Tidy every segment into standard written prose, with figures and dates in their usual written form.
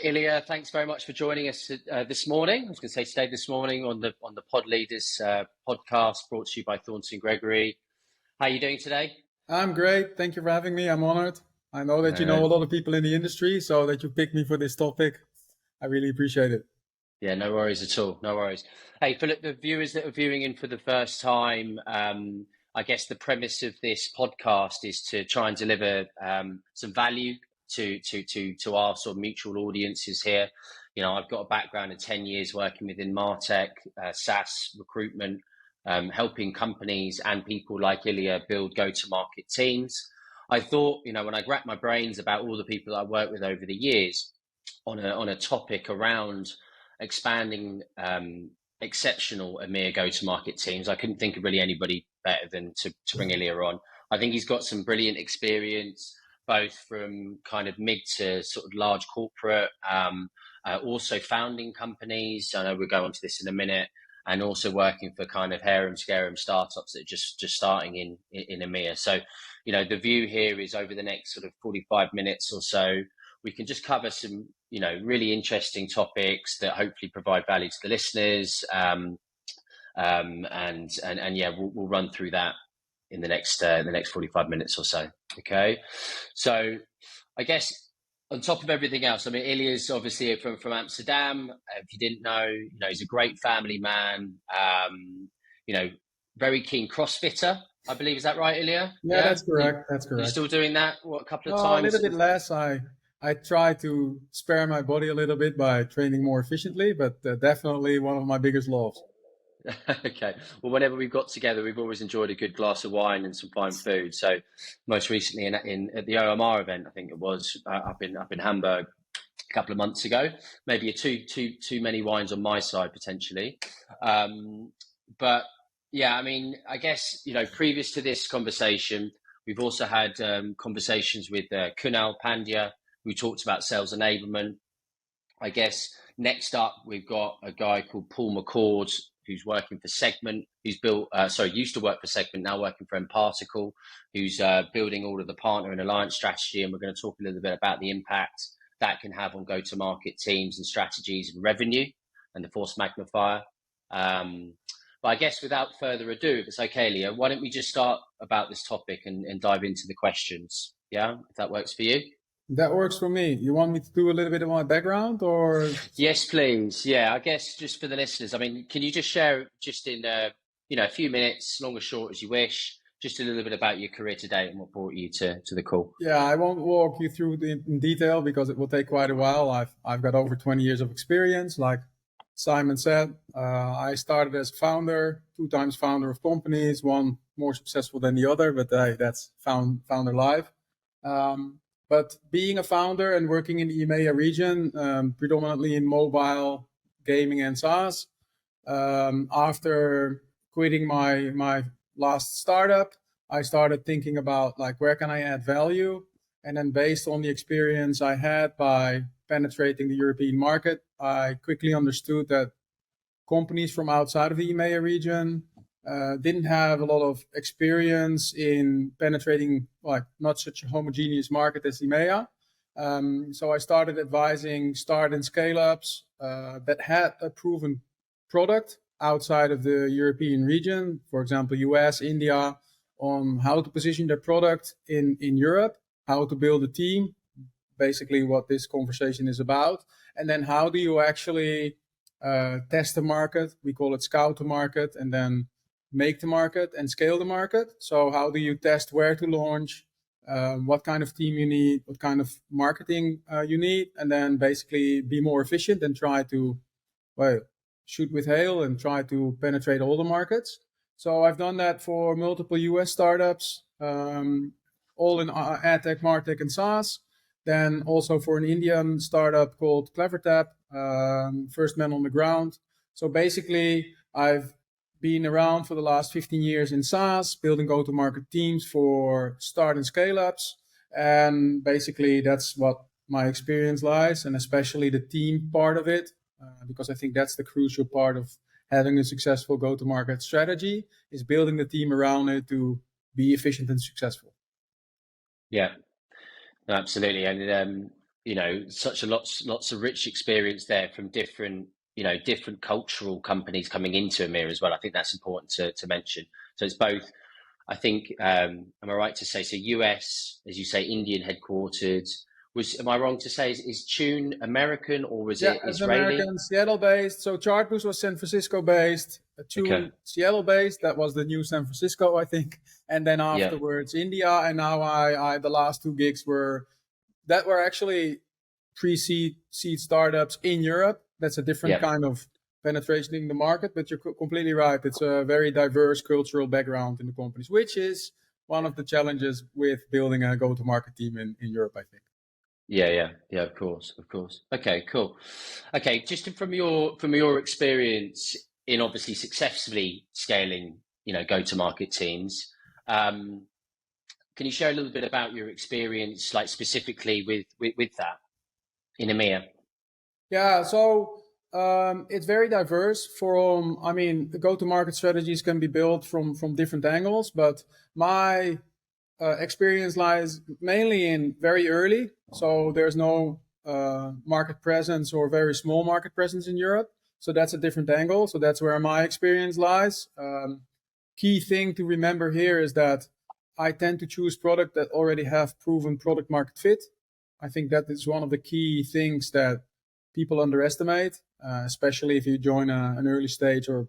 Ilja, thanks very much for joining us this morning. I was going to say today, this morning on the Pod Leaders podcast brought to you by Simon Gregory. How are you doing today? I'm great. Thank you for having me. I'm honored. I know that you know a lot of people in the industry, so that you picked me for this topic, I really appreciate it. Yeah, no worries at all. No worries. Hey, for the viewers that are viewing in for the first time, I guess the premise of this podcast is to try and deliver some value to our sort of mutual audiences here. You know, I've got a background of 10 years working within Martech, SaaS, recruitment, helping companies and people like Ilja build go-to-market teams. I thought, you know, when I racked my brains about all the people I worked with over the years on a topic around expanding exceptional EMEA go-to-market teams, I couldn't think of really anybody better than to bring Ilja on. I think he's got some brilliant experience, both from kind of mid to sort of large corporate, also founding companies. I know we'll go on to this in a minute, and also working for kind of harem scarum startups that are just starting in EMEA. So, you know, the view here is over the next sort of 45 minutes or so, we can just cover some, you know, really interesting topics that hopefully provide value to the listeners. And yeah, we'll run through that in the next 45 minutes or so. Okay. So I guess on top of everything else, I mean, Ilja's obviously from Amsterdam. If you didn't know, you know, he's a great family man, you know, very keen CrossFitter, I believe. Is that right, Ilja? Yeah, that's correct. That's correct. You're still doing that? What, a couple of times? A little bit less. I try to spare my body a little bit by training more efficiently, but definitely one of my biggest loves. Okay. Well, whenever we've got together, we've always enjoyed a good glass of wine and some fine food. So, most recently at the OMR event, I think it was up in Hamburg a couple of months ago. Maybe too many wines on my side potentially, but yeah, I mean, I guess, you know, previous to this conversation, we've also had conversations with Kunal Pandya, who talked about sales enablement. I guess next up, we've got a guy called Paul McCord, who's working for Segment, who's used to work for Segment, now working for Particle, who's building all of the partner and alliance strategy. And we're going to talk a little bit about the impact that can have on go-to-market teams and strategies and revenue and the force magnifier. But I guess without further ado, if it's okay, Ilja, why don't we just start about this topic and dive into the questions? Yeah, if that works for you. That works for me. You want me to do a little bit of my background, or? Yes, please. Yeah, I guess just for the listeners, I mean, can you just share just in you know, a few minutes, long or short as you wish, just a little bit about your career today and what brought you to the call? Yeah, I won't walk you through in detail because it will take quite a while. I've got over 20 years of experience. Like Simon said, I started as a founder, 2 times founder of companies, one more successful than the other, but that's founder life. But being a founder and working in the EMEA region, predominantly in mobile, gaming and SaaS, after quitting my last startup, I started thinking about like, where can I add value? And then based on the experience I had by penetrating the European market, I quickly understood that companies from outside of the EMEA region didn't have a lot of experience in penetrating like not such a homogeneous market as EMEA. So I started advising start and scale ups that had a proven product outside of the European region, for example, US, India, on how to position their product in Europe, how to build a team, basically what this conversation is about. And then how do you actually test the market? We call it scout the market, and then make the market and scale the market. So how do you test where to launch, what kind of team you need, what kind of marketing you need, and then basically be more efficient and try to, shoot with hail and try to penetrate all the markets. So I've done that for multiple US startups, all in AdTech, Martech and SaaS. Then also for an Indian startup called CleverTap, first man on the ground. So basically I've been around for the last 15 years in SaaS, building go-to-market teams for start and scale-ups. And basically that's what my experience lies, and especially the team part of it, because I think that's the crucial part of having a successful go-to-market strategy, is building the team around it to be efficient and successful. Yeah, absolutely. And such lots of rich experience there from different cultural companies coming into EMEA as well. I think that's important to mention. So it's both. I think, am I right to say, so US, as you say, Indian headquartered. Am I wrong to say, is Tune American or was Yeah, it it's Israeli? American, Seattle-based. So Chartboost was San Francisco-based. Okay. Tune Seattle-based. That was the new San Francisco, I think. And then Yeah. afterwards, India. And now I the last two gigs were actually pre-seed seed startups in Europe. That's a different Yeah. kind of penetration in the market. But you're completely right. It's a very diverse cultural background in the companies, which is one of the challenges with building a go-to-market team in Europe, I think. Yeah. Of course. Okay, cool. Okay, just from your experience in obviously successfully scaling, go-to-market teams, can you share a little bit about your experience, like specifically with that in EMEA? Yeah, so it's very diverse. The go-to-market strategies can be built from different angles, but my experience lies mainly in very early. So there's no market presence or very small market presence in Europe. So that's a different angle. So that's where my experience lies. Key thing to remember here is that I tend to choose product that already have proven product market fit. I think that is one of the key things that people underestimate, especially if you join an early stage or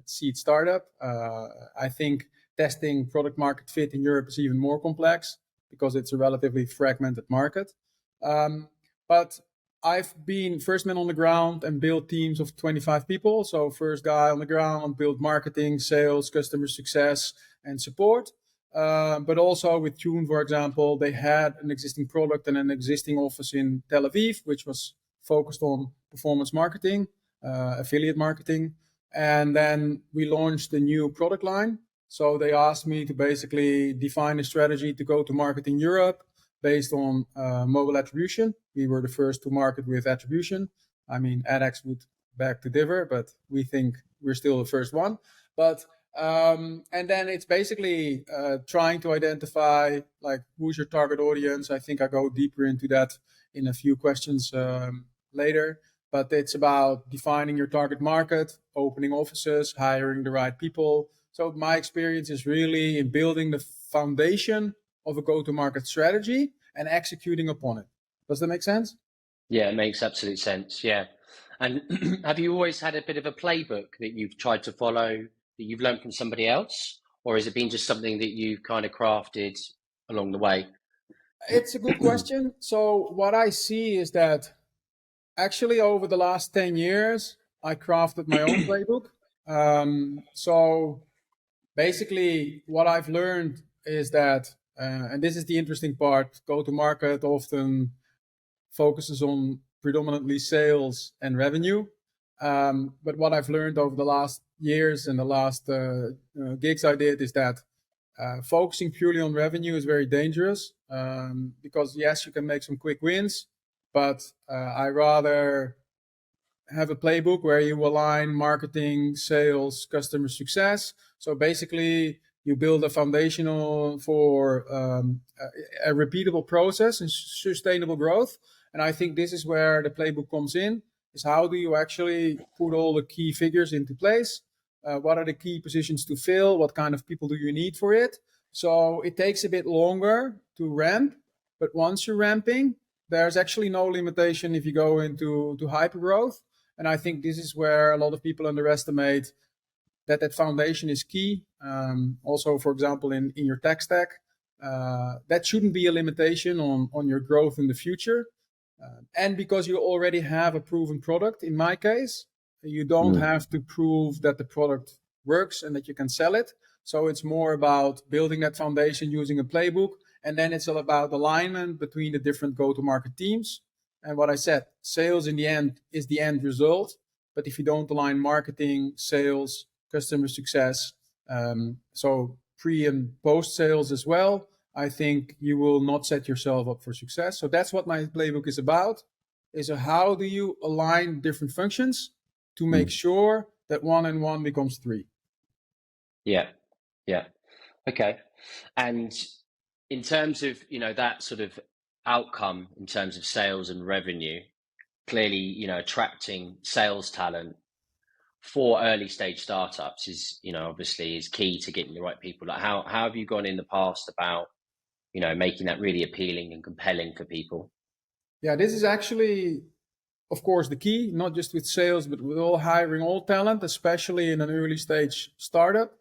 seed startup. I think testing product market fit in Europe is even more complex because it's a relatively fragmented market. But I've been first man on the ground and built teams of 25 people. So first guy on the ground, build marketing, sales, customer success, and support. But also with Tune, for example, they had an existing product and an existing office in Tel Aviv, which was focused on performance marketing, affiliate marketing. And then we launched a new product line. So they asked me to basically define a strategy to go to market in Europe based on mobile attribution. We were the first to market with attribution. I mean, AdX would beg to differ, but we think we're still the first one. But and then it's basically trying to identify like who's your target audience. I think I go deeper into that in a few questions later. But it's about defining your target market, opening offices, hiring the right people. So my experience is really in building the foundation of a go-to-market strategy and executing upon it. Does that make sense? Yeah, it makes absolute sense. Yeah. And have you always had a bit of a playbook that you've tried to follow, that you've learned from somebody else? Or has it been just something that you've kind of crafted along the way? It's a good question. So what I see is that actually over the last 10 years, I crafted my own playbook. So basically what I've learned is that, and this is the interesting part, go-to-market often focuses on predominantly sales and revenue. But what I've learned over the last years and the last gigs I did is that focusing purely on revenue is very dangerous because yes, you can make some quick wins, but I rather have a playbook where you align marketing, sales, customer success. So basically, you build a foundational for a repeatable process and sustainable growth. And I think this is where the playbook comes in, is how do you actually put all the key figures into place? What are the key positions to fill? What kind of people do you need for it? So it takes a bit longer to ramp, but once you're ramping, there's actually no limitation if you go into hyper growth. And I think this is where a lot of people underestimate that foundation is key. Also, for example, in your tech stack, that shouldn't be a limitation on your growth in the future. And because you already have a proven product, in my case, you don't have to prove that the product works and that you can sell it. So it's more about building that foundation using a playbook. And then it's all about alignment between the different go-to-market teams. And what I said, sales in the end is the end result. But if you don't align marketing, sales, customer success, so pre and post sales as well, I think you will not set yourself up for success. So that's what my playbook is about, is how do you align different functions to make sure that 1 and 1 becomes 3. Yeah. Okay. And in terms of, that sort of outcome in terms of sales and revenue, clearly, attracting sales talent for early stage startups is, obviously is key to getting the right people. Like how have you gone in the past about, making that really appealing and compelling for people? Yeah, this is actually, of course, the key, not just with sales, but with all hiring all talent, especially in an early stage startup.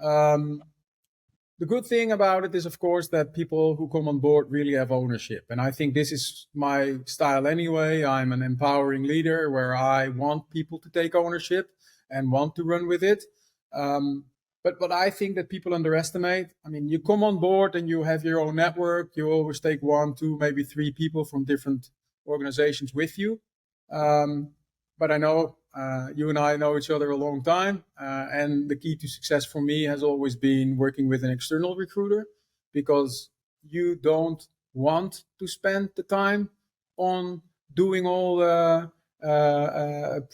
Um, the good thing about it is, of course, that people who come on board really have ownership. And I think this is my style anyway. I'm an empowering leader where I want people to take ownership and want to run with it. But what I think that people underestimate, I mean, you come on board and you have your own network. You always take 1, 2, maybe 3 people from different organizations with you. But I know you and I know each other a long time. And the key to success for me has always been working with an external recruiter, because you don't want to spend the time on doing all the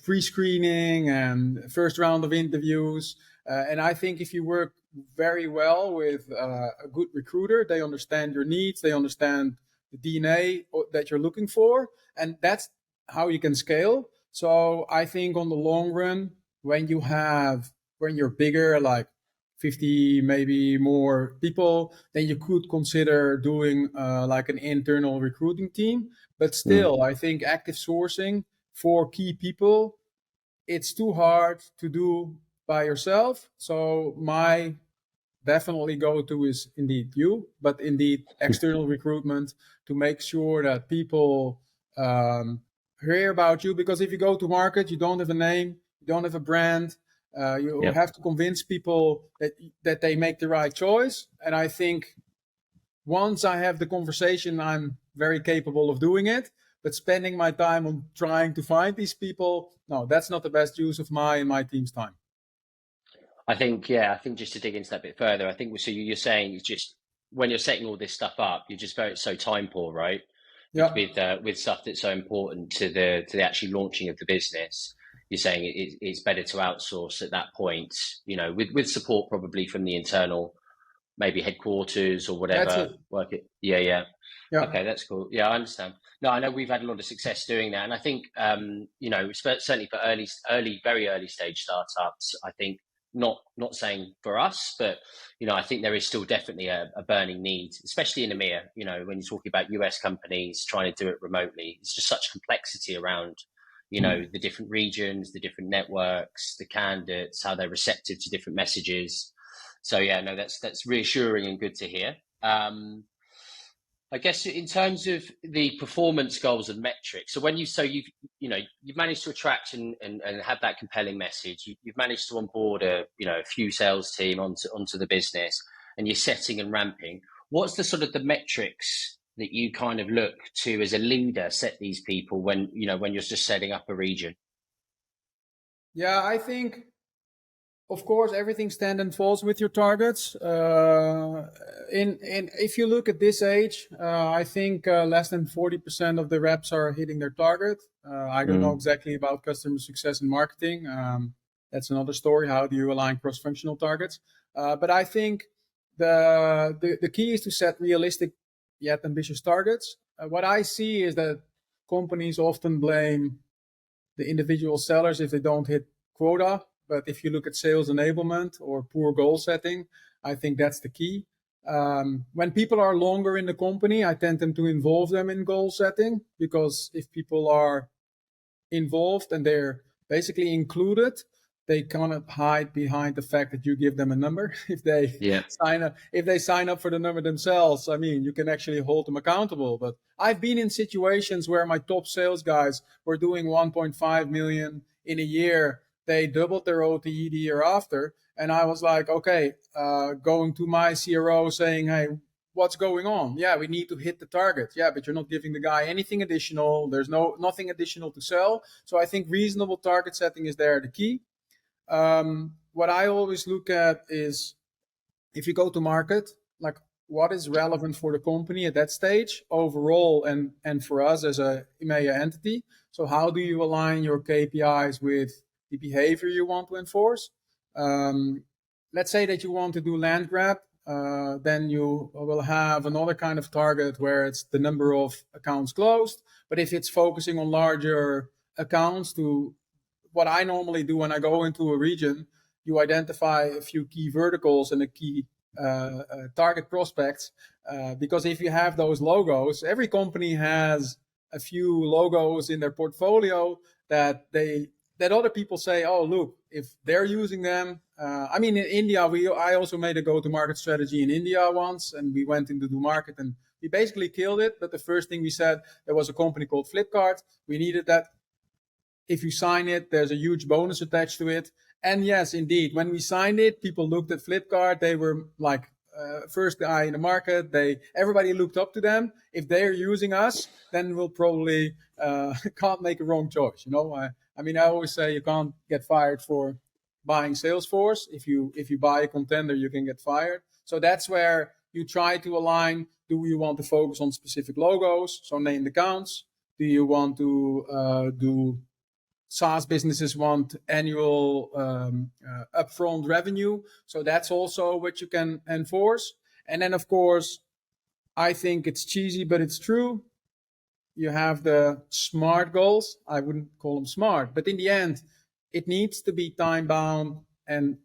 pre-screening and first round of interviews. And I think if you work very well with a good recruiter, they understand your needs, they understand the DNA that you're looking for, and that's how you can scale. So I think on the long run, when you're bigger, like 50, maybe more people, then you could consider doing like an internal recruiting team. But still, I think active sourcing for key people, it's too hard to do by yourself. So my definitely go-to is indeed you, but indeed external recruitment, to make sure that people hear about you. Because if you go to market, you don't have a name, you don't have a brand. You Yeah. have to convince people that they make the right choice. And I think once I have the conversation, I'm very capable of doing it. But spending my time on trying to find these people, no, that's not the best use of my and my team's time. I think just to dig into that a bit further, I think so you're saying it's just when you're setting all this stuff up, you're just so time poor, right? Yeah. With stuff that's so important to the actually launching of the business. You're saying it's better to outsource at that point, with support probably from the internal, maybe headquarters or That's whatever. it. Work it. Yeah. Yeah. Okay, that's cool. Yeah, I understand. No, I know we've had a lot of success doing that, and I think certainly for very early stage startups, I think not saying for us, but I think there is still definitely a burning need, especially in EMEA. When you're talking about US companies trying to do it remotely, it's just such complexity around the different regions, the different networks, the candidates, how they're receptive to different messages. So yeah, no, that's reassuring and good to hear. I guess in terms of the performance goals and metrics, so you've managed to attract and have that compelling message. You've managed to onboard a few sales team onto the business, and you're setting and ramping. What's the sort of the metrics that you kind of look to as a leader set these people when you're just setting up a region? Yeah, I think, of course, everything stands and falls with your targets. If you look at this age, I think less than 40% of the reps are hitting their target. I don't know exactly about customer success and marketing. That's another story. How do you align cross-functional targets? But I think the key is to set realistic yet ambitious targets. What I see is that companies often blame the individual sellers if they don't hit quota. But if you look at sales enablement or poor goal setting, I think that's the key. When people are longer in the company, I tend to involve them in goal setting, because if people are involved and they're basically included, they cannot hide behind the fact that you give them a number. If they sign up for the number themselves, I mean, you can actually hold them accountable. But I've been in situations where my top sales guys were doing 1.5 million in a year. They doubled their OTE the year after, and I was like, okay, going to my CRO saying, hey, what's going on? Yeah, we need to hit the target. Yeah, but you're not giving the guy anything additional. There's nothing additional to sell. So I think reasonable target setting is there the key. What I always look at is, if you go to market, like, what is relevant for the company at that stage overall, and for us as a EMEA entity. So how do you align your KPIs with the behavior you want to enforce? Let's say that you want to do land grab then you will have another kind of target where it's the number of accounts closed. But if it's focusing on larger accounts, to what I normally do when I go into a region, you identify a few key verticals and a key target prospects. Because if you have those logos, every company has a few logos in their portfolio that other people say, oh, look, if they're using them. I mean, in India, I also made a go-to-market strategy in India once, and we went into the market and we basically killed it. But the first thing we said, there was a company called Flipkart. We needed that. If you sign it, there's a huge bonus attached to it. And yes, indeed, when we signed it, people looked at Flipkart. They were like first guy in the market. Everybody looked up to them. If they're using us, then we'll probably can't make a wrong choice. You know, I mean, I always say you can't get fired for buying Salesforce. If you buy a contender, you can get fired. So that's where you try to align. Do you want to focus on specific logos, so named accounts? Do you want to do SaaS businesses want annual upfront revenue? So that's also what you can enforce. And then, of course, I think it's cheesy, but it's true. You have the SMART goals. I wouldn't call them smart, but in the end, it needs to be time bound and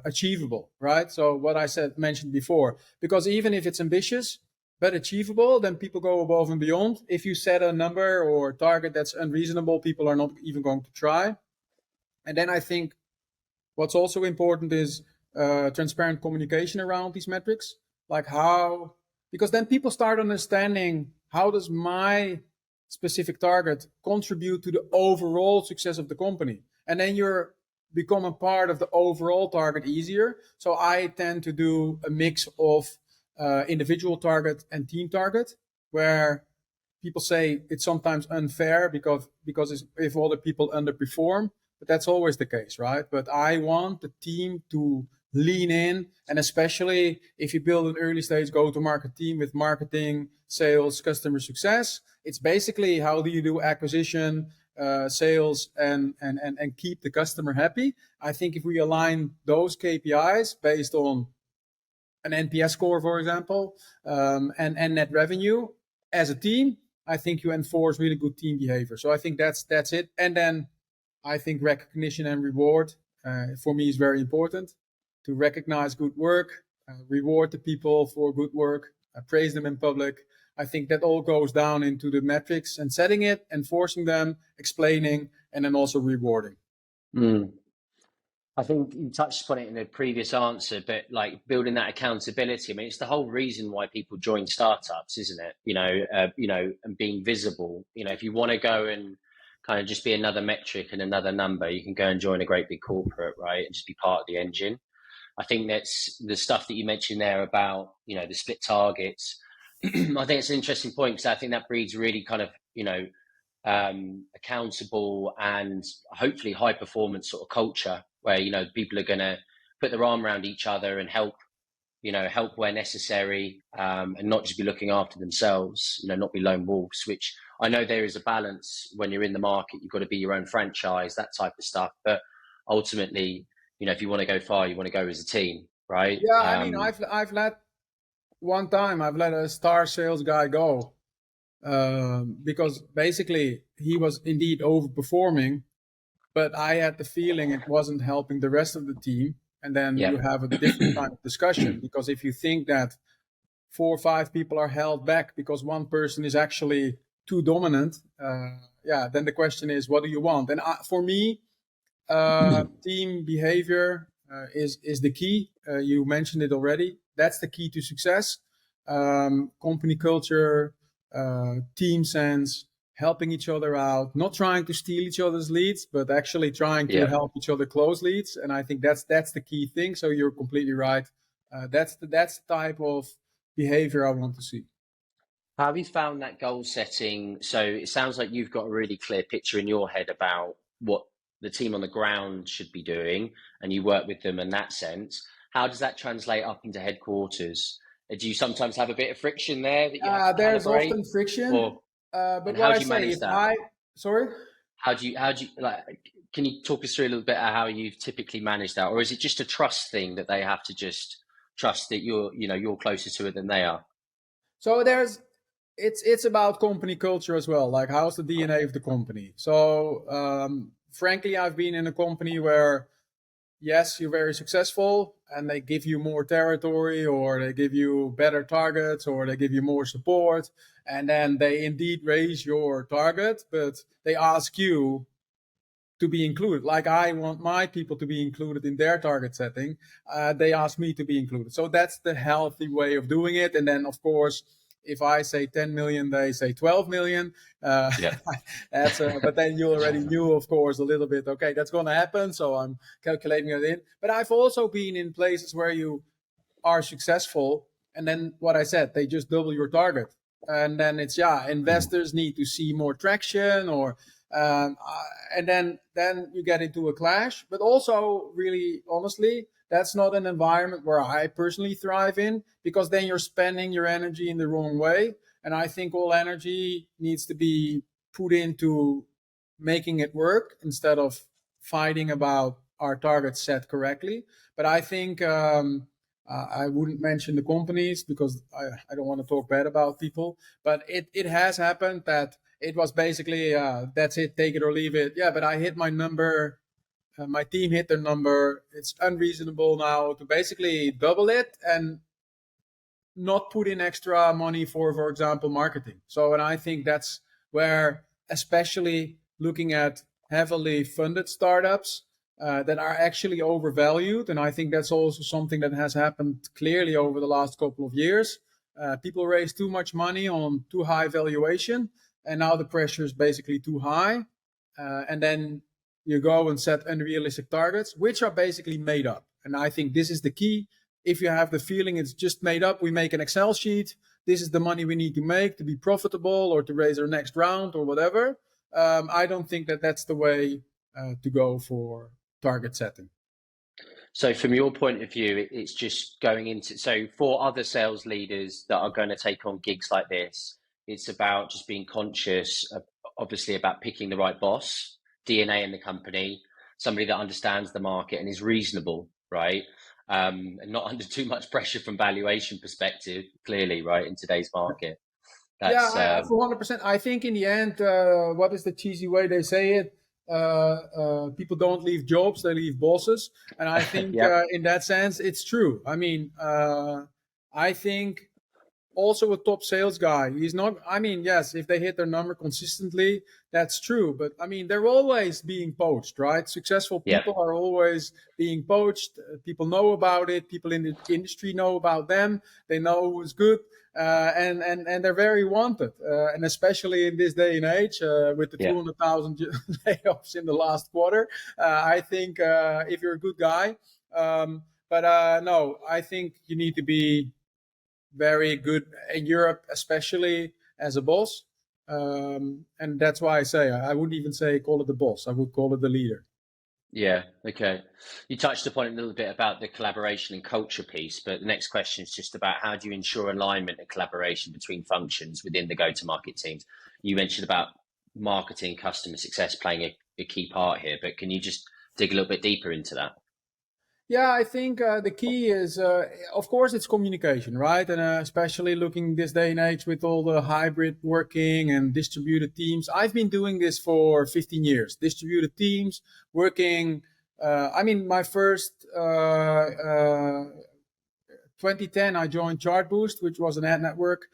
achievable, right? So what I mentioned before, because even if it's ambitious but achievable, then people go above and beyond. If you set a number or target that's unreasonable, people are not even going to try. And then I think what's also important is transparent communication around these metrics, like because then people start understanding, how does my specific target contribute to the overall success of the company? And then you're become a part of the overall target easier. So I tend to do a mix of individual target and team target, where people say it's sometimes unfair because if other people underperform, but that's always the case, right? But I want the team to lean in, and especially if you build an early stage go-to-market team with marketing, sales, customer success, it's basically how do you do acquisition, sales, and keep the customer happy. I think if we align those KPIs based on an NPS score, for example, and net revenue as a team, I think you enforce really good team behavior. So I think that's it. And then I think recognition and reward for me is very important. To recognize good work, reward the people for good work, praise them in public. I think that all goes down into the metrics and setting it, enforcing them, explaining, and then also rewarding. I think you touched upon it in a previous answer, but like building that accountability. I mean, it's the whole reason why people join startups, isn't it? And being visible. If you want to go and kind of just be another metric and another number, you can go and join a great big corporate, right, and just be part of the engine. I think that's the stuff that you mentioned there about, the split targets. I think it's an interesting point, because I think that breeds really kind of, accountable and hopefully high performance sort of culture, where, people are going to put their arm around each other and help where necessary, and not just be looking after themselves, not be lone wolves, which I know there is a balance when you're in the market. You've got to be your own franchise, that type of stuff. But ultimately, if you want to go far, you want to go as a team, right? Yeah, I mean, I've let a star sales guy go because basically he was indeed overperforming, but I had the feeling it wasn't helping the rest of the team. And then you have a different kind of discussion, because if you think that 4 or 5 people are held back because one person is actually too dominant, then the question is, what do you want? And for me, team behavior is the key. You mentioned it already. That's the key to success. Company culture, team sense, helping each other out, not trying to steal each other's leads, but actually trying to help each other close leads. And I think that's the key thing. So you're completely right. That's the type of behavior I want to see. How have you found that goal setting? So it sounds like you've got a really clear picture in your head about what the team on the ground should be doing, and you work with them in that sense. How does that translate up into headquarters? Do you sometimes have a bit of friction there that you have to there's calibrate? often friction, but how what do I you say, manage if that? sorry? How do you like? Can you talk us through a little bit of how you've typically managed that, or is it just a trust thing that they have to just trust that you're closer to it than they are? So it's about company culture as well. Like, how's the DNA of the company? So frankly, I've been in a company where, yes, you're very successful and they give you more territory, or they give you better targets, or they give you more support, and then they indeed raise your target, but they ask you to be included. Like, I want my people to be included in their target setting. They ask me to be included. So that's the healthy way of doing it. And then, of course, if I say 10 million, they say 12 million. Yeah. But then you already knew, of course, a little bit, okay, that's going to happen. So I'm calculating it in. But I've also been in places where you are successful, and then what I said, they just double your target. And then it's, investors need to see more traction, or and then you get into a clash. But also, really honestly, that's not an environment where I personally thrive in, because then you're spending your energy in the wrong way. And I think all energy needs to be put into making it work, instead of fighting about our targets set correctly. But I think I wouldn't mention the companies, because I don't want to talk bad about people. But it has happened that it was basically, that's it, take it or leave it. Yeah, but I hit my number. My team hit their number. It's unreasonable now to basically double it and not put in extra money for example, marketing. So, and I think that's where, especially looking at heavily funded startups that are actually overvalued, and I think that's also something that has happened clearly over the last couple of years. People raise too much money on too high valuation, and now the pressure is basically too high. And then you go and set unrealistic targets, which are basically made up. And I think this is the key. If you have the feeling it's just made up, we make an Excel sheet. This is the money we need to make to be profitable, or to raise our next round, or whatever. I don't think that that's the way to go for target setting. So from your point of view, it's just going into, so for other sales leaders that are going to take on gigs like this, it's about just being conscious, obviously, about picking the right boss, DNA in the company, somebody that understands the market and is reasonable, right? And not under too much pressure from valuation perspective, clearly, right, in today's market. Yeah, That's for 100%. I think in the end, what is the cheesy way they say it? People don't leave jobs, they leave bosses. And I think yeah, in that sense, it's true. I mean, I think also a top sales guy, he's not, I mean, yes, if they hit their number consistently, that's true. But I mean, they're always being poached, right? Successful yeah, people are always being poached. People know about it. People in the industry know about them. They know who's good. And they're very wanted. And especially in this day and age, with the yeah. 200,000 layoffs in the last quarter, I think if you're a good guy, no, I think you need to be very good in Europe, especially as a boss. And that's why I say, I wouldn't even say call it the boss. I would call it the leader. Yeah, okay. You touched upon it a little bit about the collaboration and culture piece, but the next question is just about how do you ensure alignment and collaboration between functions within the go-to-market teams? You mentioned about marketing, customer success playing a key part here, but can you just dig a little bit deeper into that? Yeah, I think the key is, of course, it's communication, right? And especially looking this day and age with all the hybrid working and distributed teams. I've been doing this for 15 years. Distributed teams, working. I mean, my first 2010, I joined Chartboost, which was an ad network,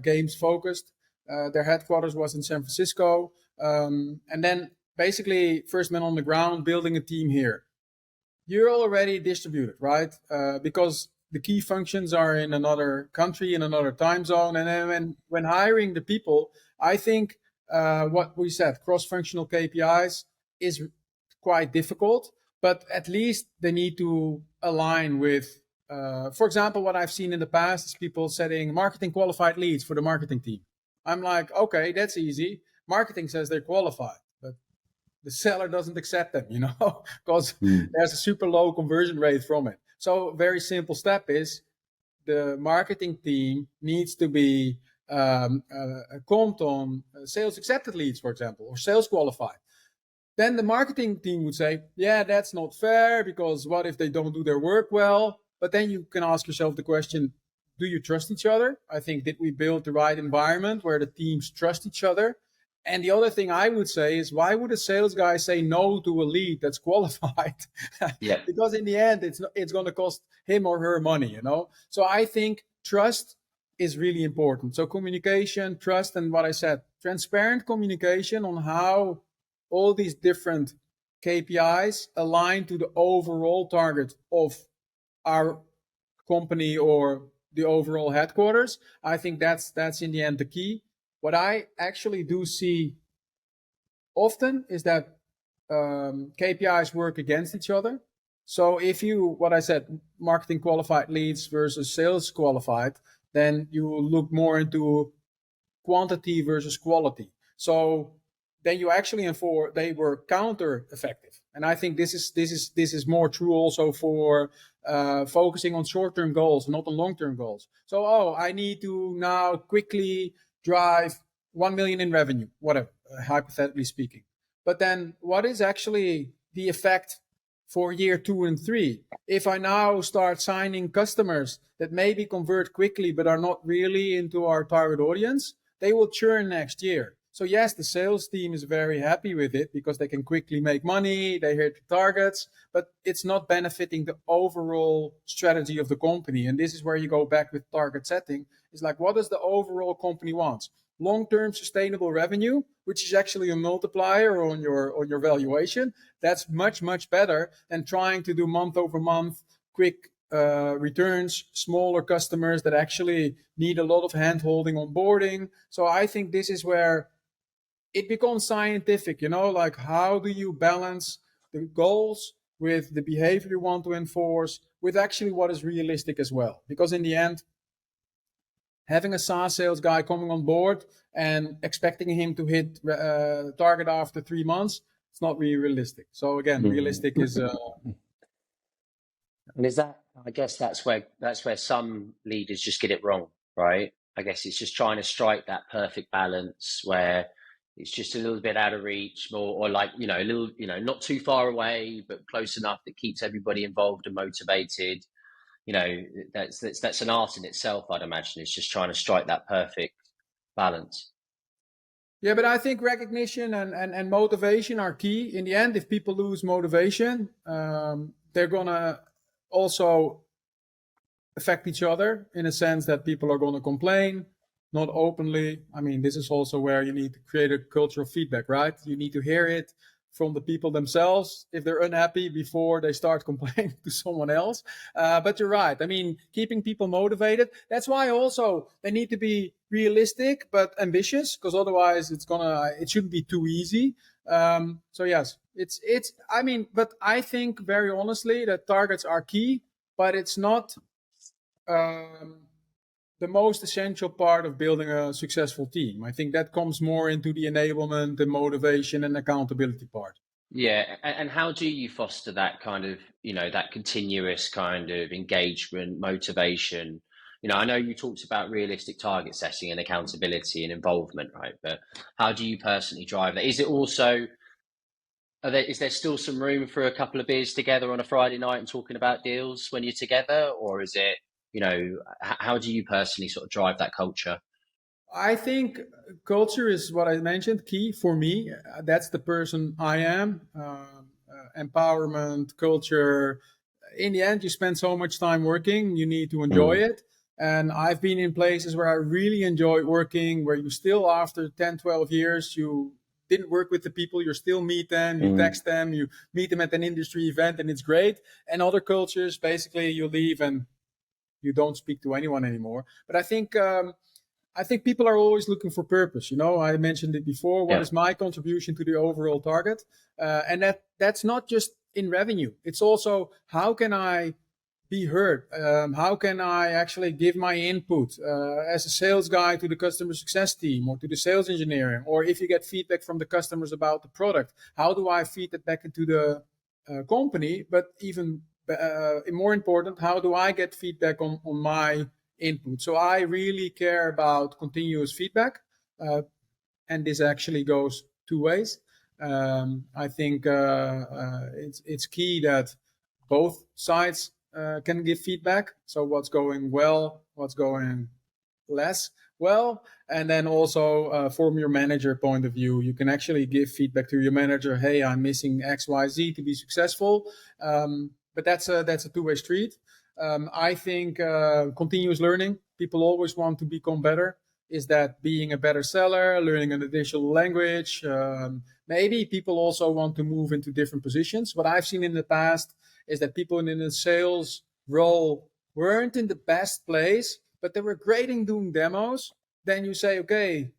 games focused. Their headquarters was in San Francisco. And then basically, first man on the ground, building a team here. You're already distributed, right? Because the key functions are in another country, in another time zone. And then when hiring the people, I think what we said, cross-functional KPIs is quite difficult, but at least they need to align with, for example, what I've seen in the past is people setting marketing qualified leads for the marketing team. I'm like, okay, that's easy. Marketing says they're qualified, but the seller doesn't accept them, because there's a super low conversion rate from it. So very simple step is the marketing team needs to be comped on sales accepted leads, for example, or sales qualified. Then the marketing team would say, yeah, that's not fair, because what if they don't do their work well? But then you can ask yourself the question, do you trust each other? I think, did we build the right environment where the teams trust each other? And the other thing I would say is, why would a sales guy say no to a lead that's qualified? Yeah. Because in the end, it's going to cost him or her money, So I think trust is really important. So communication, trust, and what I said, transparent communication on how all these different KPIs align to the overall target of our company or the overall headquarters. I think that's in the end the key. What I actually do see often is that KPIs work against each other. So if what I said, marketing qualified leads versus sales qualified, then you look more into quantity versus quality. So then you actually they were counter effective. And I think this is more true also for focusing on short-term goals, not on long-term goals. So, I need to now quickly drive 1 million in revenue, whatever, hypothetically speaking. But then what is actually the effect for year 2 and 3? If I now start signing customers that maybe convert quickly but are not really into our target audience, they will churn next year. So yes, the sales team is very happy with it because they can quickly make money, they hit the targets, but it's not benefiting the overall strategy of the company. And this is where you go back with target setting. It's like, what does the overall company want? Long-term sustainable revenue, which is actually a multiplier on your valuation. That's much, much better than trying to do month over month quick returns, smaller customers that actually need a lot of hand-holding onboarding. So I think this is where it becomes scientific, like how do you balance the goals with the behavior you want to enforce with actually what is realistic as well. Because in the end, having a SaaS sales guy coming on board and expecting him to hit target after 3 months, it's not really realistic. So again, realistic is... And is that, I guess that's where some leaders just get it wrong, right? I guess it's just trying to strike that perfect balance where it's just a little bit out of reach, or like, a little, not too far away, but close enough that keeps everybody involved and motivated. That's an art in itself, I'd imagine. It's just trying to strike that perfect balance. Yeah, but I think recognition and motivation are key. In the end, if people lose motivation, they're going to also affect each other in a sense that people are going to complain, not openly. I mean, this is also where you need to create a culture of feedback, right? You need to hear it from the people themselves if they're unhappy before they start complaining to someone else. But you're right. I mean, keeping people motivated. That's why also they need to be realistic but ambitious, because otherwise it shouldn't be too easy. So yes, but I think very honestly that targets are key, but it's not the most essential part of building a successful team. I think that comes more into the enablement, the motivation, and accountability part. Yeah, and how do you foster that kind of, that continuous kind of engagement, motivation? I know you talked about realistic target setting and accountability and involvement, right? But how do you personally drive that? Is it also, is there still some room for a couple of beers together on a Friday night and talking about deals when you're together? Or is it, how do you personally sort of drive that culture? I think culture is what I mentioned, key for me. That's the person I am. Empowerment, culture. In the end, you spend so much time working, you need to enjoy it. And I've been in places where I really enjoy working, where you still, after 10, 12 years, you didn't work with the people, you still meet them, you text them, you meet them at an industry event, and it's great. And other cultures, basically, you leave and you don't speak to anyone anymore. But I think people are always looking for purpose. I mentioned it before. What is my contribution to the overall target? And that's not just in revenue. It's also, how can I be heard? How can I actually give my input as a sales guy to the customer success team or to the sales engineering? Or if you get feedback from the customers about the product, how do I feed it back into the company? But even more important, how do I get feedback on my input? So I really care about continuous feedback, and this actually goes 2 ways. I think it's key that both sides can give feedback. So what's going well, what's going less well, and then also from your manager point of view, you can actually give feedback to your manager. Hey, I'm missing X, Y, Z to be successful. But that's a two-way street. I think continuous learning. People always want to become better. Is that being a better seller, learning an additional language? Maybe people also want to move into different positions. What I've seen in the past is that people in a sales role weren't in the best place, but they were great in doing demos. Then you say, okay,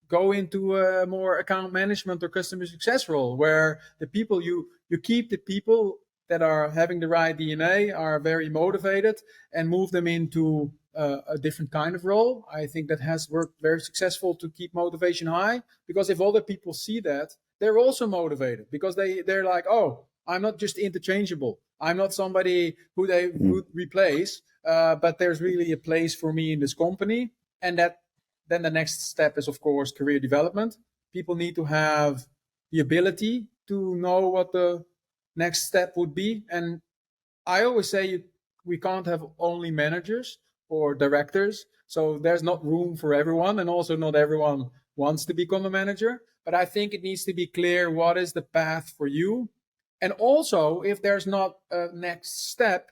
go into a more account management or customer success role, where the people you keep the people that are having the right DNA, are very motivated, and move them into a different kind of role. I think that has worked very successful to keep motivation high, because if other people see that, they're also motivated, because they're like, oh, I'm not just interchangeable. I'm not somebody who they would replace, but there's really a place for me in this company. And that then the next step is, of course, career development. People need to have the ability to know what the next step would be. And I always say we can't have only managers or directors. So there's not room for everyone, and also not everyone wants to become a manager. But I think it needs to be clear what is the path for you. And also, if there's not a next step,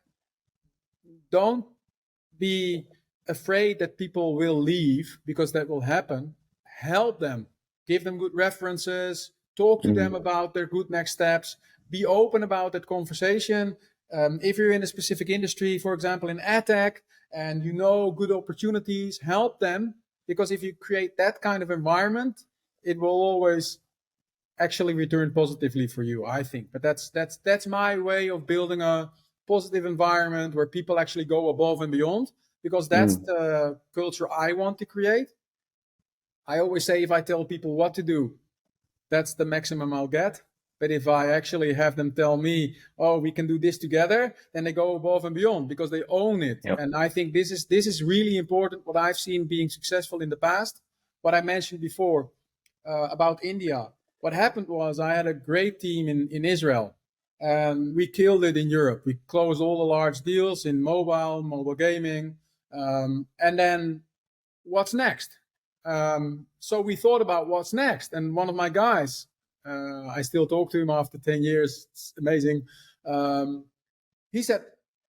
don't be afraid that people will leave, because that will happen. Help them, give them good references, talk to them about their good next steps, be open about that conversation. If you're in a specific industry, for example, in AdTech, and you know good opportunities, help them, because if you create that kind of environment, it will always actually return positively for you, I think. But that's my way of building a positive environment where people actually go above and beyond, because that's the culture I want to create. I always say, if I tell people what to do, that's the maximum I'll get. But if I actually have them tell me, oh, we can do this together, then they go above and beyond, because they own it. Yep. And I think this is really important, what I've seen being successful in the past. What I mentioned before about India. What happened was, I had a great team in Israel, and we killed it in Europe. We closed all the large deals in mobile gaming. And then what's next? So we thought about what's next. And one of my guys, I still talk to him after 10 years. It's amazing. He said,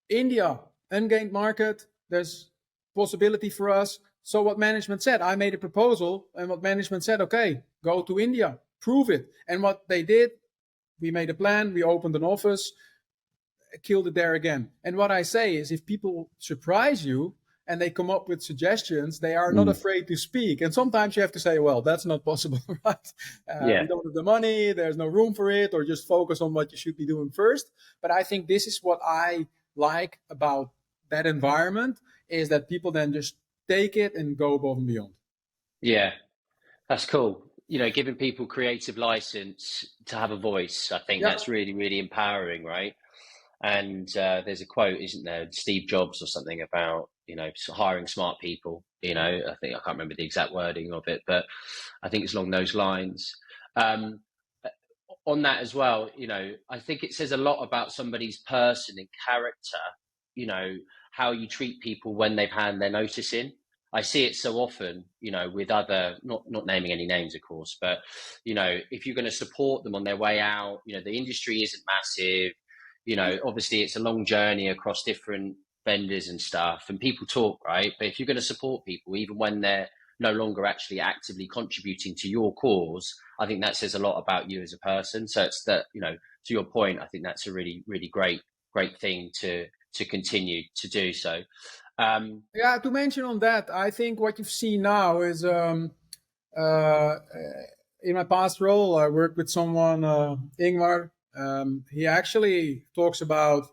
India, ungained market, there's possibility for us. So what management said, I made a proposal, and what management said, okay, go to India, prove it. And what they did, we made a plan, we opened an office, killed it there again. And what I say is, if people surprise you and they come up with suggestions, they are not afraid to speak. And sometimes you have to say, well, that's not possible, right? We don't have the money, there's no room for it, or just focus on what you should be doing first. But I think this is what I like about that environment, is that people then just take it and go above and beyond. Yeah, that's cool. You know, giving people creative license to have a voice. I think that's really, really empowering, right? And there's a quote, isn't there, Steve Jobs or something about, you know, hiring smart people. You know, I think, I can't remember the exact wording of it, but I think it's along those lines. On that as well, you know, I think it says a lot about somebody's person and character, you know, how you treat people when they've handed their notice in. I see it so often, you know, with other, not naming any names, of course, but, you know, if you're going to support them on their way out, you know, the industry isn't massive, you know, obviously it's a long journey across different vendors and stuff, and people talk, right? But if you're going to support people, even when they're no longer actually actively contributing to your cause, I think that says a lot about you as a person. So it's that, you know, to your point, I think that's a really, really great thing to continue to do so. To mention on that, I think what you've seen now is, in my past role, I worked with someone, Ingmar. He actually talks about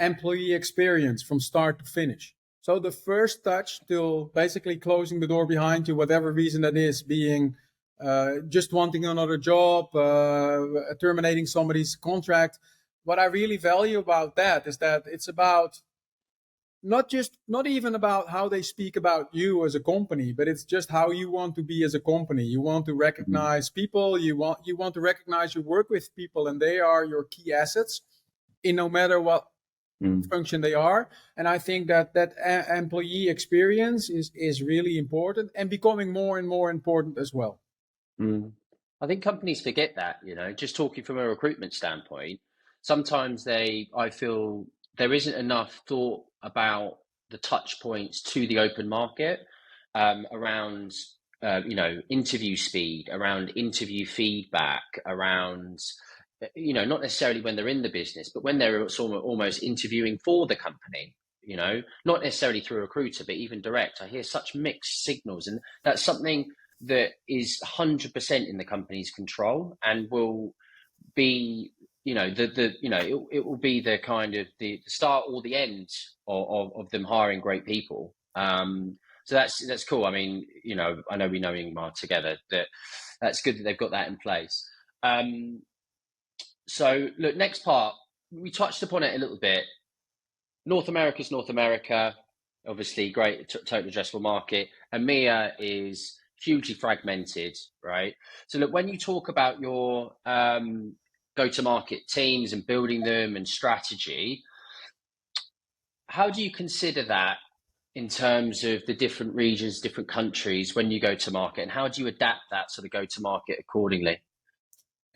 employee experience from start to finish. So the first touch till basically closing the door behind you, whatever reason that is, being just wanting another job, terminating somebody's contract. What I really value about that is that it's about not even about how they speak about you as a company, but it's just how you want to be as a company. You want to recognize people, you want to recognize you work with people, and they are your key assets in no matter what function they are. And I think that employee experience is really important and becoming more and more important as well. I think companies forget that, just talking from a recruitment standpoint, sometimes I feel there isn't enough thought about the touch points to the open market, around, interview speed, around interview feedback, around, not necessarily when they're in the business, but when they're almost interviewing for the company, not necessarily through a recruiter, but even direct. I hear such mixed signals, and that's something that is 100% in the company's control and will be, it will be the kind of the start or the end of them hiring great people. So that's cool. I mean, I know we know Ingmar together. That's good that they've got that in place. So look, next part, we touched upon it a little bit. North America's North America, obviously great total addressable market. EMEA is hugely fragmented, right? So look, when you talk about your go-to-market teams and building them and strategy, how do you consider that in terms of the different regions, different countries when you go to market, and how do you adapt that to the go-to-market accordingly?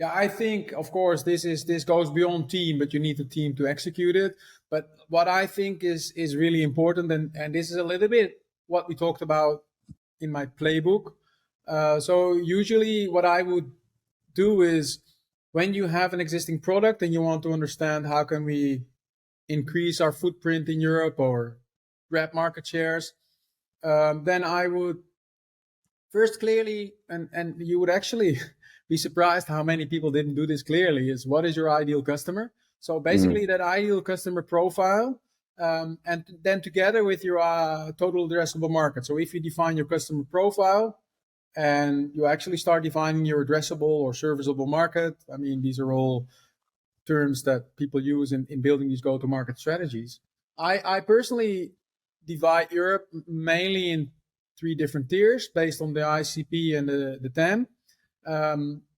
Yeah, I think, of course, this goes beyond team, but you need a team to execute it. But what I think is really important, and this is a little bit what we talked about in my playbook. So usually what I would do is, when you have an existing product and you want to understand how can we increase our footprint in Europe or grab market shares, then I would first clearly, and you would actually be surprised how many people didn't do this clearly, is what is your ideal customer? So basically that ideal customer profile, and then together with your total addressable market. So if you define your customer profile and you actually start defining your addressable or serviceable market, I mean, these are all terms that people use in building these go-to-market strategies. I personally divide Europe mainly in 3 different tiers based on the ICP and the TAM,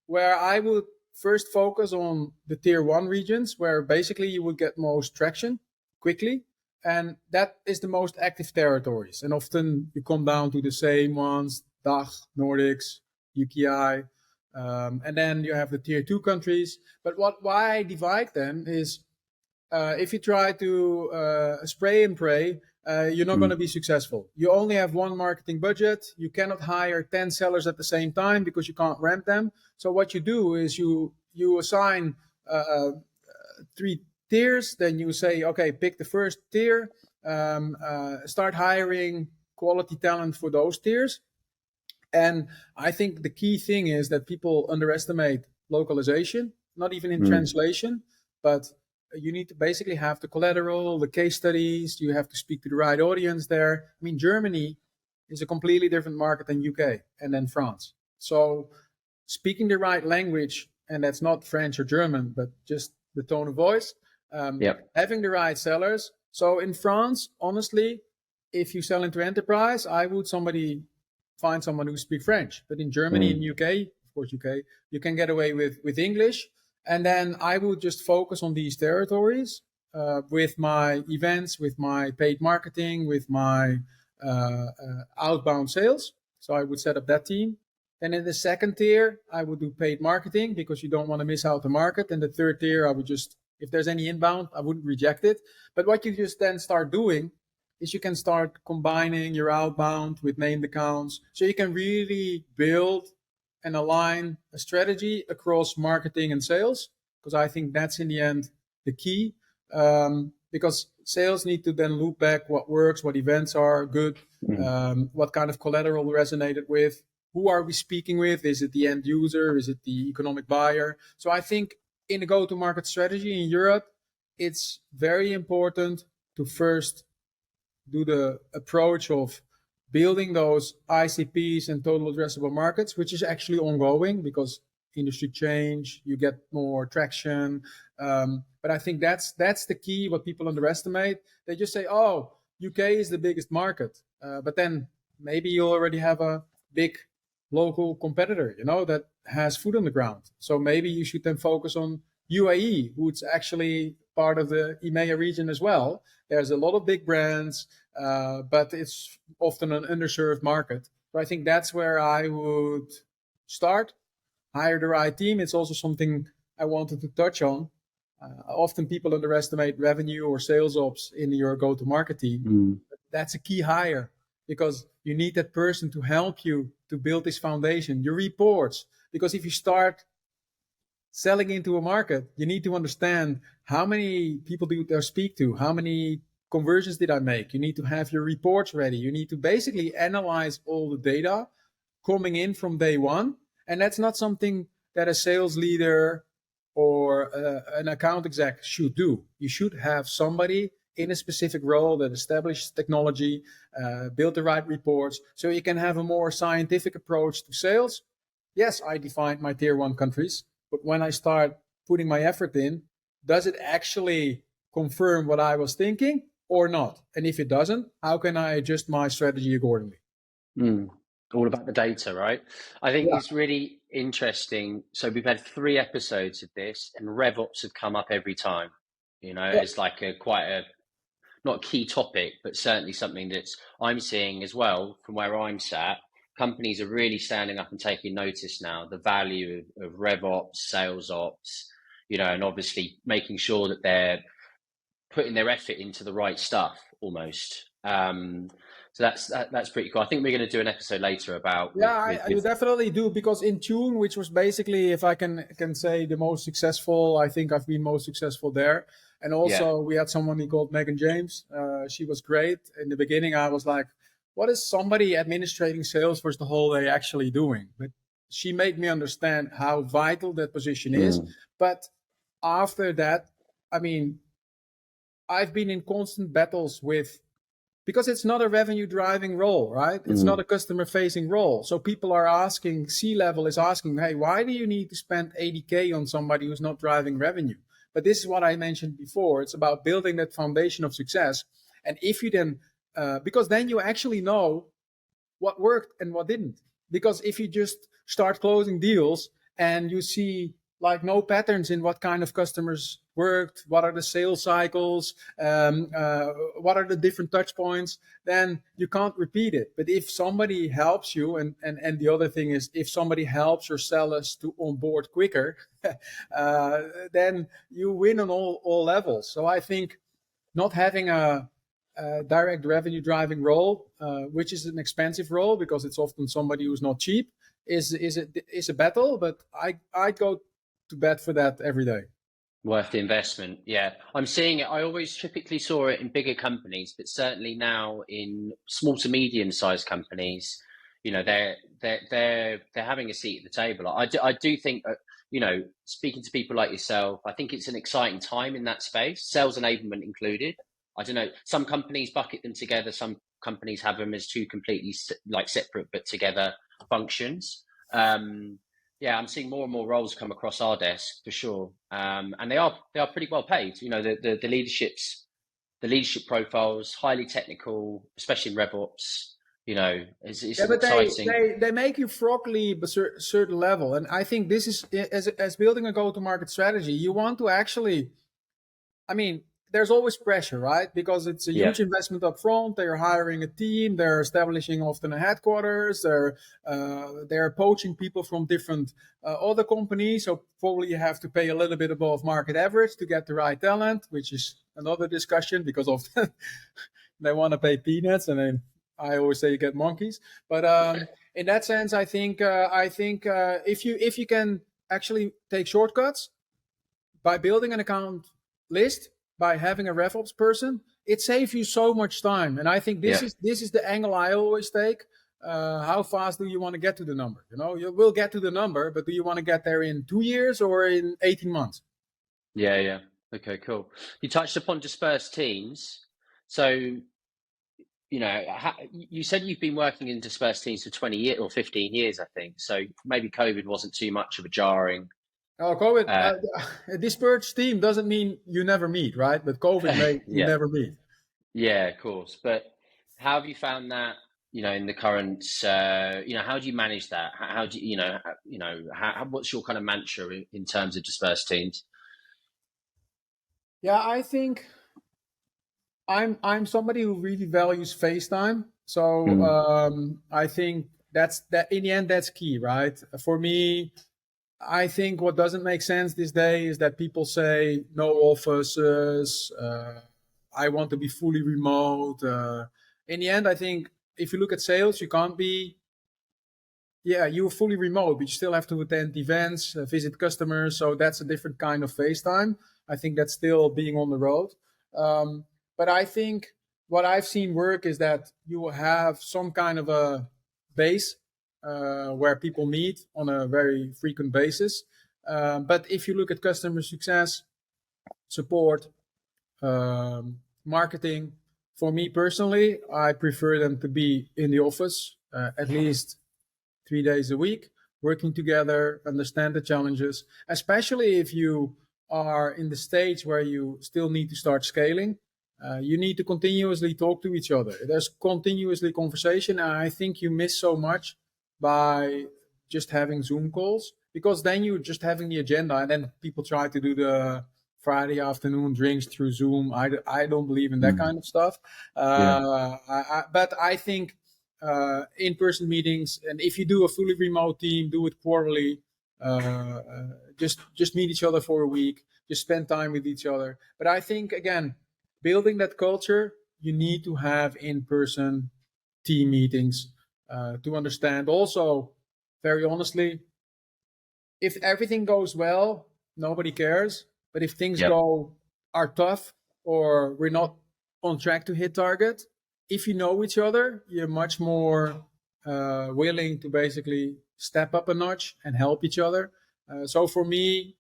where I would first focus on the tier 1 regions, where basically you would get most traction quickly. And that is the most active territories. And often you come down to the same ones: DACH, Nordics, UKI, and then you have the tier 2 countries. But why I divide them is, if you try to spray and pray, you're not going to be successful. You only have one marketing budget. You cannot hire 10 sellers at the same time because you can't ramp them. So what you do is you assign 3 tiers. Then you say, okay, pick the first tier, start hiring quality talent for those tiers. And I think the key thing is that people underestimate localization, not even in translation, but you need to basically have the collateral, the case studies. You have to speak to the right audience there. I mean, Germany is a completely different market than UK and then France. So speaking the right language, and that's not French or German, but just the tone of voice, having the right sellers. So in France, honestly, if you sell into enterprise, I would find someone who speaks French. But in Germany and UK, of course UK, you can get away with English. And then I would just focus on these territories with my events, with my paid marketing, with my outbound sales. So I would set up that team. Then in the second tier, I would do paid marketing because you don't want to miss out the market. And the third tier, I would just, if there's any inbound, I wouldn't reject it. But what you just then start doing is you can start combining your outbound with named accounts. So you can really build and align a strategy across marketing and sales, because I think that's in the end the key. Because sales need to then loop back what works, what events are good, what kind of collateral resonated with, who are we speaking with? Is it the end user? Is it the economic buyer? So I think in the go-to-market strategy in Europe, it's very important to first do the approach of building those ICPs and total addressable markets, which is actually ongoing because industry change, you get more traction. But I think that's the key, what people underestimate. They just say, oh, UK is the biggest market. But then maybe you already have a big local competitor, that has foot on the ground. So maybe you should then focus on UAE, who's actually part of the EMEA region as well. There's a lot of big brands, but it's often an underserved market. So I think that's where I would start, hire the right team. It's also something I wanted to touch on. Often people underestimate revenue or sales ops in your go-to-market team. That's a key hire, because you need that person to help you to build this foundation, your reports. Because if you start selling into a market, you need to understand how many people do I speak to, how many conversions did I make. You need to have your reports ready. You need to basically analyze all the data coming in from day one. And that's not something that a sales leader or an account exec should do. You should have somebody in a specific role that establishes technology, build the right reports, so you can have a more scientific approach to sales. Yes, I defined my tier 1 countries, but when I start putting my effort in, does it actually confirm what I was thinking or not? And if it doesn't, how can I adjust my strategy accordingly? All about the data, right? I think it's really interesting. So we've had 3 episodes of this, and RevOps have come up every time. It's like quite a not a key topic, but certainly something that I'm seeing as well from where I'm sat. Companies are really standing up and taking notice now, the value of RevOps, sales ops, and obviously making sure that they're putting their effort into the right stuff almost. So that's pretty cool. I think we're going to do an episode later about. I definitely do, because in Tune, which was basically, if I can say, the most successful, I think I've been most successful there. And also we had someone called Megan James. She was great. In the beginning, I was like, what is somebody administrating Salesforce the whole day actually doing? But she made me understand how vital that position is. But after that, I mean, I've been in constant battles with, because it's not a revenue driving role, right? It's not a customer facing role. So people are asking, C-level is asking, hey, why do you need to spend 80K on somebody who's not driving revenue? But this is what I mentioned before. It's about building that foundation of success. And if you then, because then you actually know what worked and what didn't. Because if you just start closing deals and you see like no patterns in what kind of customers worked, what are the sales cycles, what are the different touch points, then you can't repeat it. But if somebody helps you, and the other thing is, if somebody helps your sellers to onboard quicker, then you win on all levels. So I think not having a direct revenue driving role, which is an expensive role because it's often somebody who's not cheap, is a battle. But I go to bat for that every day. Worth the investment. Yeah, I'm seeing it. I always typically saw it in bigger companies, but certainly now in small to medium sized companies, they're having a seat at the table. I do think, speaking to people like yourself, I think it's an exciting time in that space, sales enablement included. I don't know, some companies bucket them together, some companies have them as two completely like separate but together functions. I'm seeing more and more roles come across our desk for sure, and they are pretty well paid. The leadership profiles, highly technical, especially in RevOps. It's exciting. They make you frog leap a certain level, and I think this is as building a go-to-market strategy. You want to actually, I mean, there's always pressure, right? Because it's a huge investment up front. They're hiring a team. They're establishing often a headquarters. They're poaching people from different other companies. So probably you have to pay a little bit above market average to get the right talent, which is another discussion, because often they want to pay peanuts, and then I always say you get monkeys. But in that sense, I think if you can actually take shortcuts by building an account list, by having a RevOps person, it saves you so much time. And I think this is the angle I always take. How fast do you want to get to the number? You will get to the number, but do you want to get there in 2 years or in 18 months? Yeah. Okay, cool. You touched upon dispersed teams. So, you said you've been working in dispersed teams for 20 years or 15 years, I think. So maybe COVID wasn't too much of a jarring. COVID, a dispersed team doesn't mean you never meet, right? But COVID made you never meet. Yeah, of course. But how have you found that, in the current, how do you manage that? How do you, what's your kind of mantra in terms of dispersed teams? Yeah, I think I'm somebody who really values FaceTime. So Mm. I think that in the end that's key, right? For me, I think what doesn't make sense this day is that people say no offices. I want to be fully remote. In the end, I think if you look at sales, you can't be. Yeah, you're fully remote, but you still have to attend events, visit customers. So that's a different kind of FaceTime. I think that's still being on the road. Um, but I think what I've seen work is that you will have some kind of a base where people meet on a very frequent basis. But if you look at customer success, support, marketing, for me personally, I prefer them to be in the office at least 3 days a week, working together, understand the challenges, especially if you are in the stage where you still need to start scaling. You need to continuously talk to each other. There's continuously conversation, and I think you miss so much by just having Zoom calls, because then you're just having the agenda, and then people try to do the Friday afternoon drinks through Zoom. I don't believe in that Mm. kind of stuff. Yeah. But I think in-person meetings, and if you do a fully remote team, do it quarterly. Just meet each other for a week. Just spend time with each other. But I think again, building that culture, you need to have in-person team meetings to understand. Also, very honestly, if everything goes well, nobody cares. But if things Yep. are tough, or we're not on track to hit target, if you know each other, you're much more willing to basically step up a notch and help each other. So for me,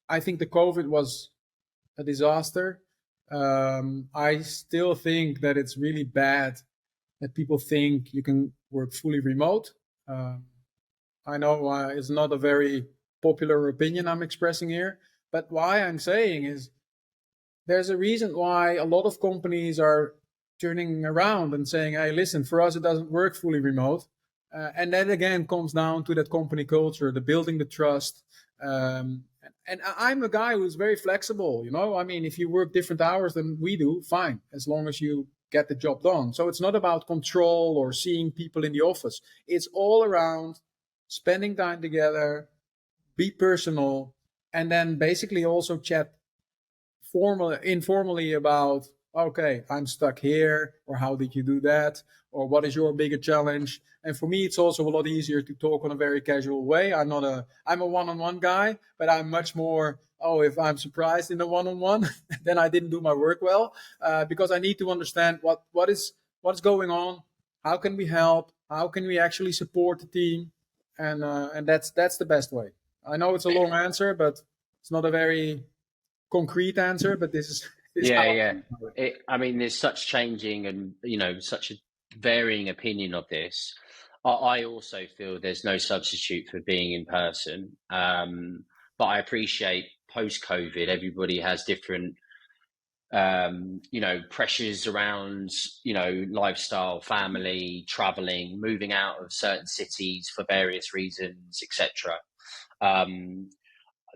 I think the COVID was a disaster. I still think that it's really bad that people think you can work fully remote. Um, I know it's not a very popular opinion I'm expressing here, but why I'm saying is there's a reason why a lot of companies are turning around and saying, hey, listen, for us, it doesn't work fully remote. And that again comes down to that company culture, the building the trust. And I'm a guy who's very flexible. I mean, if you work different hours than we do, fine, as long as you get the job done. So it's not about control or seeing people in the office. It's all around spending time together, be personal, and then basically also chat informally about, okay, I'm stuck here, or how did you do that, or what is your bigger challenge. And for me, it's also a lot easier to talk on a very casual way. I'm a one-on-one guy, but I'm much more, if I'm surprised in a one-on-one, then I didn't do my work well, because I need to understand what's going on, how can we help, how can we actually support the team, and that's the best way. I know it's a long answer, but it's not a very concrete answer, but this is how Yeah, I yeah. think about it. I mean, there's such changing and, such a varying opinion of this. I also feel there's no substitute for being in person. But I appreciate post-COVID, everybody has different, pressures around, lifestyle, family, traveling, moving out of certain cities for various reasons, etc. Um,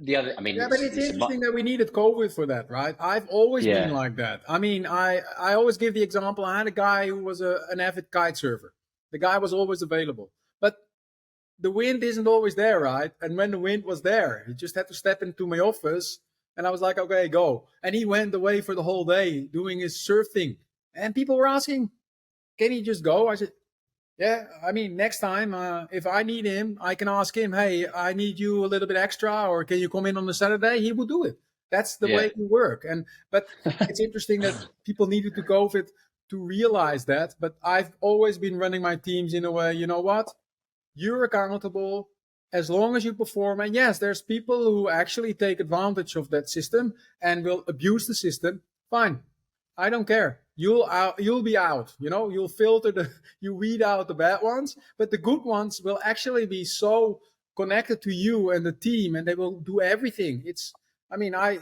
the other, I mean, Yeah, but it's it's a interesting that we needed COVID for that, right? I've always been yeah, like that. I mean, I always give the example. I had a guy who was an avid kite surfer. The guy was always available, but the wind isn't always there, right? And when the wind was there, he just had to step into my office, and I was like, okay, go. And he went away for the whole day doing his surf thing, and people were asking, can he just go? I said, yeah, I mean, next time, if I need him, I can ask him, hey, I need you a little bit extra, or can you come in on a Saturday? He will do it. That's the yeah. way we work. But it's interesting that people needed to COVID to realize that. But I've always been running my teams in a way, you know what? You're accountable as long as you perform. And yes, there's people who actually take advantage of that system and will abuse the system. Fine. I don't care. You'll be out. You'll filter you weed out the bad ones, but the good ones will actually be so connected to you and the team, and they will do everything. I mean, I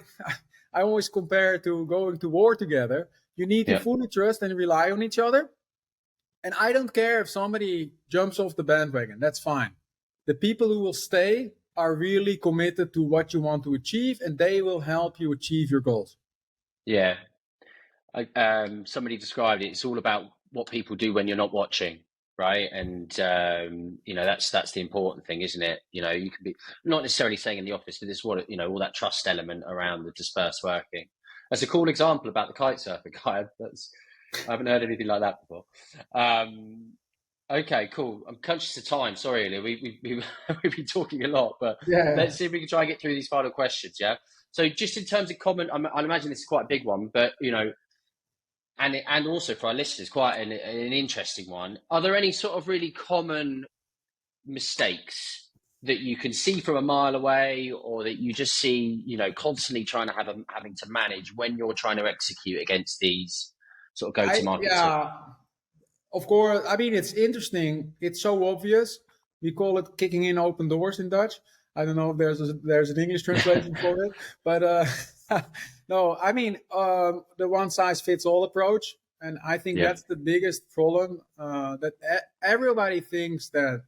always compare to going to war together. You need to Yeah. fully trust and rely on each other. And I don't care if somebody jumps off the bandwagon. That's fine. The people who will stay are really committed to what you want to achieve, and they will help you achieve your goals. Yeah. Somebody described it. It's all about what people do when you're not watching, right? And that's the important thing, isn't it? You can be not necessarily saying in the office, but this is what all that trust element around the dispersed working. That's a cool example about the kite surfing guy. I haven't heard anything like that before. Okay, cool. I'm conscious of time. Sorry, Ilya. We've been talking a lot, but Yeah. let's see if we can try and get through these final questions. Yeah. So just in terms of common, I imagine this is quite a big one, but and also for our listeners, quite an interesting one. Are there any sort of really common mistakes that you can see from a mile away, or that you just see, constantly trying to having to manage when you're trying to execute against these sort of go-to-market tools? Yeah, of course. I mean, it's interesting. It's so obvious. We call it kicking in open doors in Dutch. I don't know if there's an English translation for it, but no. I mean, the one size fits all approach, and I think Yeah. that's the biggest problem. That everybody thinks that,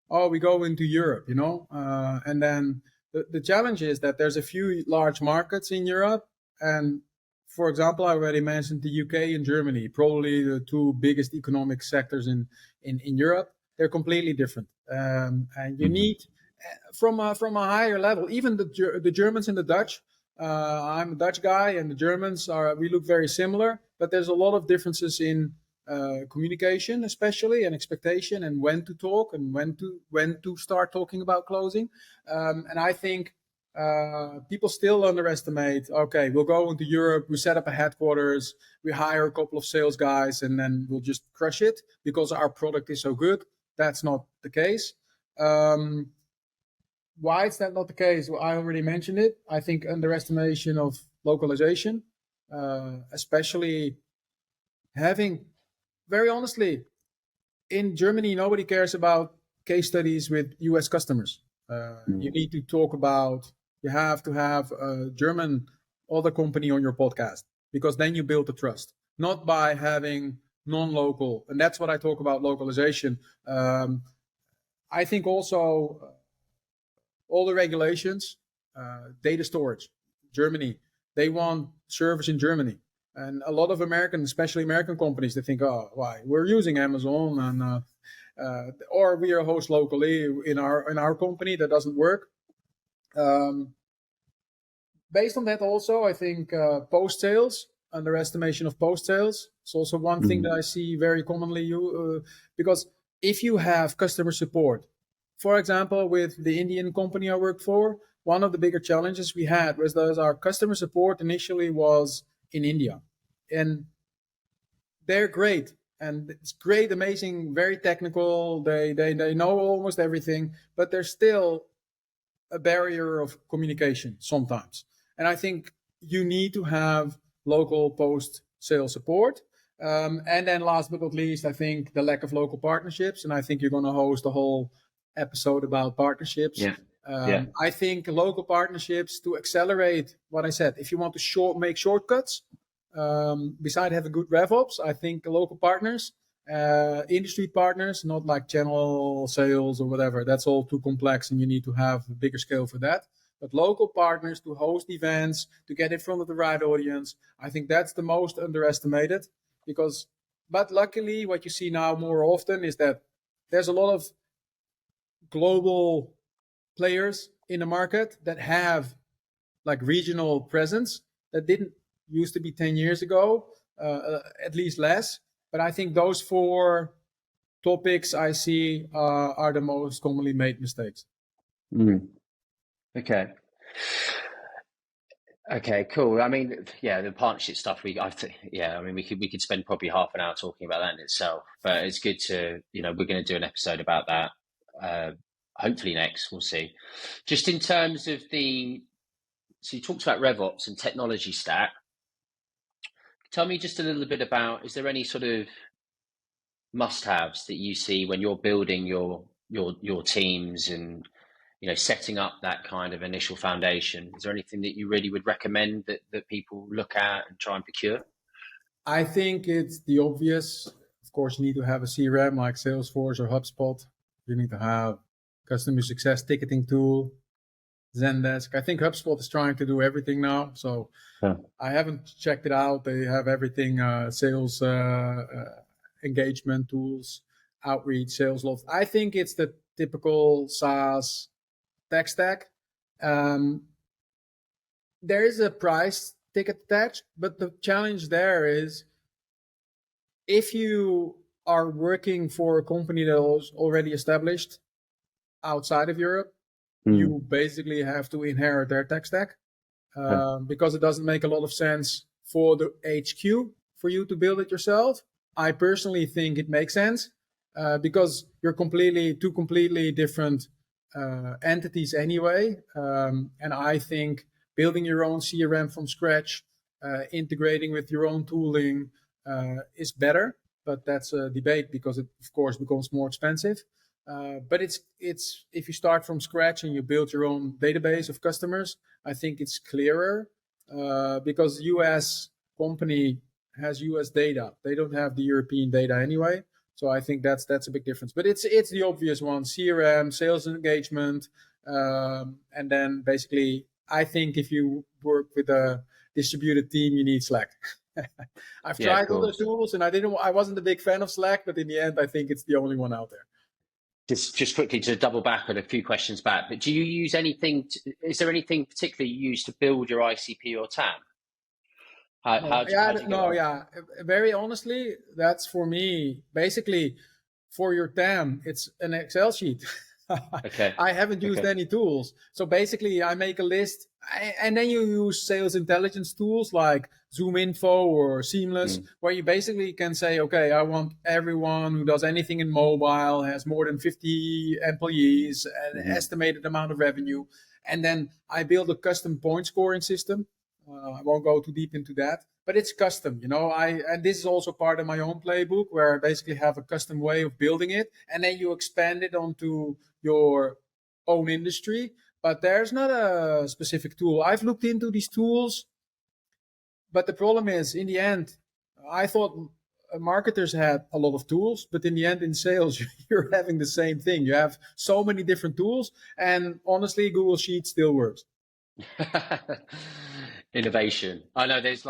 oh, we go into Europe, and then the challenge is that there's a few large markets in Europe, and for example, I already mentioned the UK and Germany, probably the two biggest economic sectors in Europe. They're completely different, and you need from a higher level. Even the Germans and the Dutch. I'm a Dutch guy, and the Germans we look very similar, but there's a lot of differences in communication, especially, and expectation, and when to talk and when to start talking about closing. And I think people still underestimate. Okay, we'll go into Europe, we set up a headquarters, we hire a couple of sales guys, and then we'll just crush it because our product is so good. That's not the case. Why is that not the case? Well, I already mentioned it. I think underestimation of localization, especially having, very honestly, in Germany, nobody cares about case studies with US customers. You need to talk about, you have to have a German other company on your podcast, because then you build the trust, not by having non-local. And that's what I talk about localization. I think also all the regulations, data storage, Germany, they want service in Germany. And a lot of American, especially American companies, they think, oh, why? We're using Amazon, and or we are host locally in our company. That doesn't work. Based on that, also, I think post sales, underestimation of post sales, is also one thing that I see very commonly. Because if you have customer support, for example, with the Indian company I worked for, one of the bigger challenges we had was that our customer support initially was in India, and they're great, and it's great, amazing, very technical. They know almost everything, but there's still a barrier of communication sometimes. And I think you need to have local post sales support. And then last but not least, I think the lack of local partnerships. And I think you're going to host a whole episode about partnerships. Yeah. I think local partnerships to accelerate what I said. If you want to make shortcuts, beside having good RevOps, I think local partners, industry partners, not like channel sales or whatever. That's all too complex, and you need to have a bigger scale for that. But local partners to host events, to get in front of the right audience, I think that's the most underestimated. But luckily, what you see now more often is that there's a lot of global players in the market that have like regional presence that didn't used to be 10 years ago, at least less. But I think those four topics I see are the most commonly made mistakes. Okay, cool. I mean, yeah, the partnership stuff. We could spend probably half an hour talking about that in itself. But it's good to, we're going to do an episode about that. Hopefully next, we'll see. Just in terms of so you talked about RevOps and technology stack. Tell me just a little bit about, is there any sort of must-haves that you see when you're building your teams and setting up that kind of initial foundation? Is there anything that you really would recommend that people look at and try and procure? I think it's the obvious. Of course, you need to have a CRM like Salesforce or HubSpot. You need to have customer success ticketing tool. Zendesk. I think HubSpot is trying to do everything now. So I haven't checked it out. They have everything, sales engagement tools, outreach, sales loft. I think it's the typical SaaS tech stack. There is a price ticket attached, but the challenge there is if you are working for a company that is already established outside of Europe, you basically have to inherit their tech stack because it doesn't make a lot of sense for the HQ for you to build it yourself. I personally think it makes sense because you're two completely different entities anyway. And I think building your own CRM from scratch, integrating with your own tooling is better. But that's a debate because it, of course, becomes more expensive. But it's if you start from scratch and you build your own database of customers, I think it's clearer because US company has US data. They don't have the European data anyway. So I think that's a big difference. But it's the obvious one: CRM, sales engagement, and then basically, I think if you work with a distributed team, you need Slack. I've tried other tools, and I wasn't a big fan of Slack, but in the end, I think it's the only one out there. Just quickly to double back on a few questions back, but do you use anything? Is there anything particularly you use to build your ICP or TAM? Very honestly, that's for me. Basically, for your TAM, it's an Excel sheet. Okay. I haven't used any tools. So basically, I make a list, and then you use sales intelligence tools like ZoomInfo or Seamless, where you basically can say, okay, I want everyone who does anything in mobile, has more than 50 employees, an estimated amount of revenue. And then I build a custom point scoring system. I won't go too deep into that, but it's custom, and this is also part of my own playbook where I basically have a custom way of building it, and then you expand it onto your own industry. But there's not a specific tool. I've looked into these tools, but the problem is, in the end, I thought marketers had a lot of tools, but in the end, in sales, you're having the same thing. You have so many different tools, and honestly, Google Sheets still works. Innovation. I know there's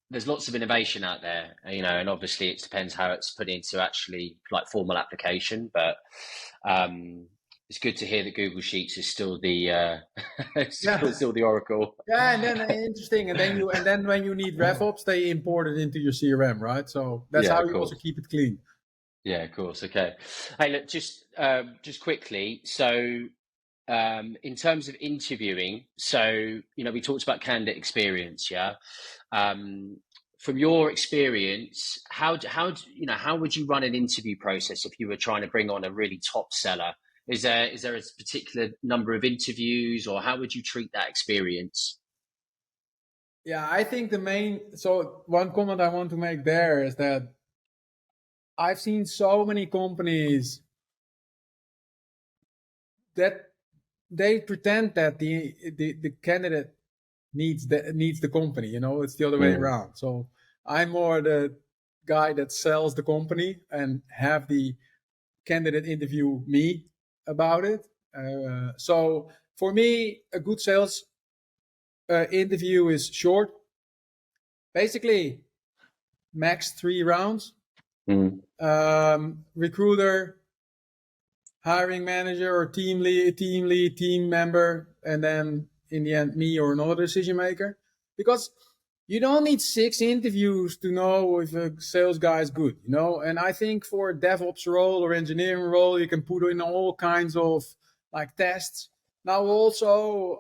there's lots of innovation out there, and obviously it depends how it's put into actually like formal application, but it's good to hear that Google Sheets is still the still the oracle. Yeah, and then interesting, and then when you need RevOps, they import it into your CRM, right? So that's how you also keep it clean. Yeah, of course. Okay. Hey, look, just quickly. So, in terms of interviewing, so we talked about candidate experience, yeah. From your experience, how would you run an interview process if you were trying to bring on a really top seller? Is there a particular number of interviews, or how would you treat that experience? Yeah, I think so one comment I want to make there is that I've seen so many companies that they pretend that the candidate needs the company. It's the other way around. So I'm more the guy that sells the company and have the candidate interview me about it. So for me, a good sales interview is short, basically max 3 rounds. Recruiter, hiring manager, or team lead, team member, and then in the end, me or another decision maker. Because you don't need 6 interviews to know if a sales guy is good, And I think for a DevOps role or engineering role, you can put in all kinds of tests. Now, also,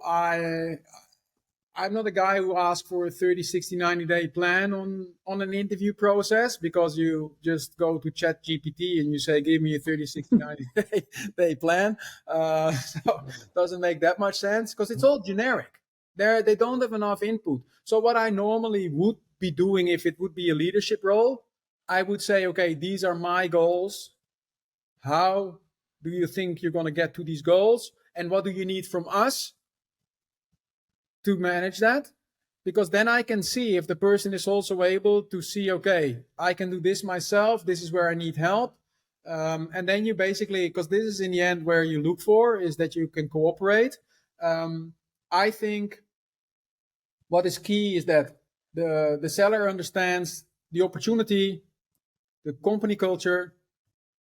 I'm not a guy who asks for a 30, 60, 90-day plan on an interview process, because you just go to ChatGPT and you say, give me a 30, 60, 90-day plan. So it doesn't make that much sense because it's all generic. They don't have enough input. So what I normally would be doing if it would be a leadership role, I would say, okay, these are my goals. How do you think you're going to get to these goals? And what do you need from us to manage that? Because then I can see if the person is also able to see, okay, I can do this myself. This is where I need help. And then you basically, because this is in the end where you look for, is that you can cooperate. I think what is key is that the seller understands the opportunity, the company culture,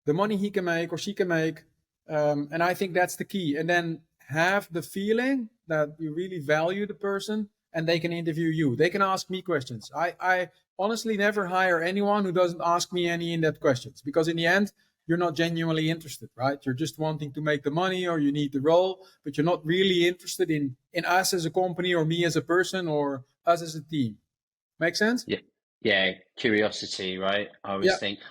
the money he can make or she can make. And I think that's the key. And then have the feeling that you really value the person and they can interview you. They can ask me questions. I honestly never hire anyone who doesn't ask me any in-depth questions, because in the end, you're not genuinely interested, right? You're just wanting to make the money or you need the role, but you're not really interested in us as a company or me as a person or us as a team. Make sense? Yeah, curiosity, right? I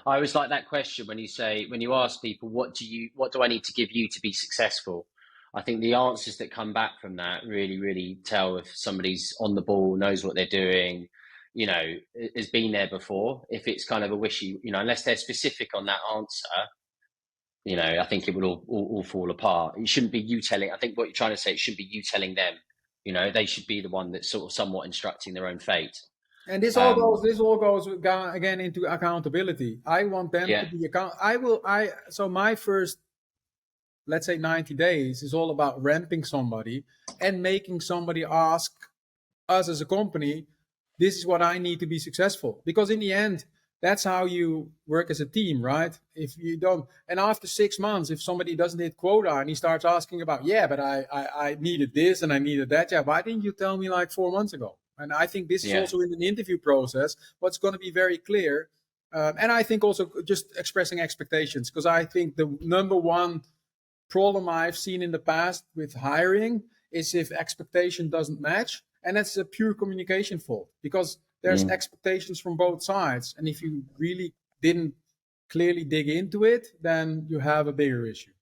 always like that question when you ask people, what do I need to give you to be successful? I think the answers that come back from that really, really tell if somebody's on the ball, knows what they're doing, has been there before. If it's kind of a wishy, unless they're specific on that answer, I think it will all fall apart. It shouldn't be you telling. I think what you're trying to say, it should be you telling them. They should be the one that's sort of somewhat instructing their own fate. And this all goes again into accountability. I want them to be so my first, let's say 90 days is all about ramping somebody and making somebody ask us as a company, this is what I need to be successful. Because in the end, that's how you work as a team, right? If you don't, and after 6 months, if somebody doesn't hit quota and he starts asking about, but I needed this and I needed that. Yeah, why didn't you tell me like 4 months ago? And I think this is also in an interview process, what's going to be very clear. And I think also just expressing expectations, because I think the number one problem I've seen in the past with hiring is if expectation doesn't match. And that's a pure communication fault, because there's expectations from both sides. And if you really didn't clearly dig into it, then you have a bigger issue.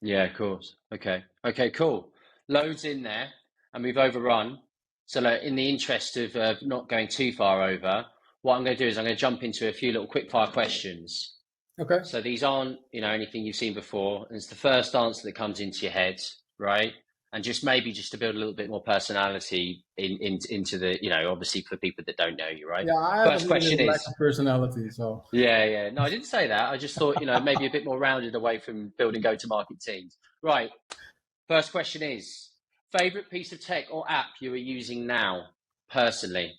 Yeah, of course. Okay, cool. Loads in there, and we've overrun. So in the interest of not going too far over, what I'm going to do is I'm going to jump into a few little quick fire questions. Okay. So these aren't, anything you've seen before. And it's the first answer that comes into your head, right? And just to build a little bit more personality into the, obviously for people that don't know you, right? Yeah, I have first question is personality, so. Yeah. No, I didn't say that. I just thought, maybe a bit more rounded away from building go-to-market teams. Right. First question is, favorite piece of tech or app you are using now, personally?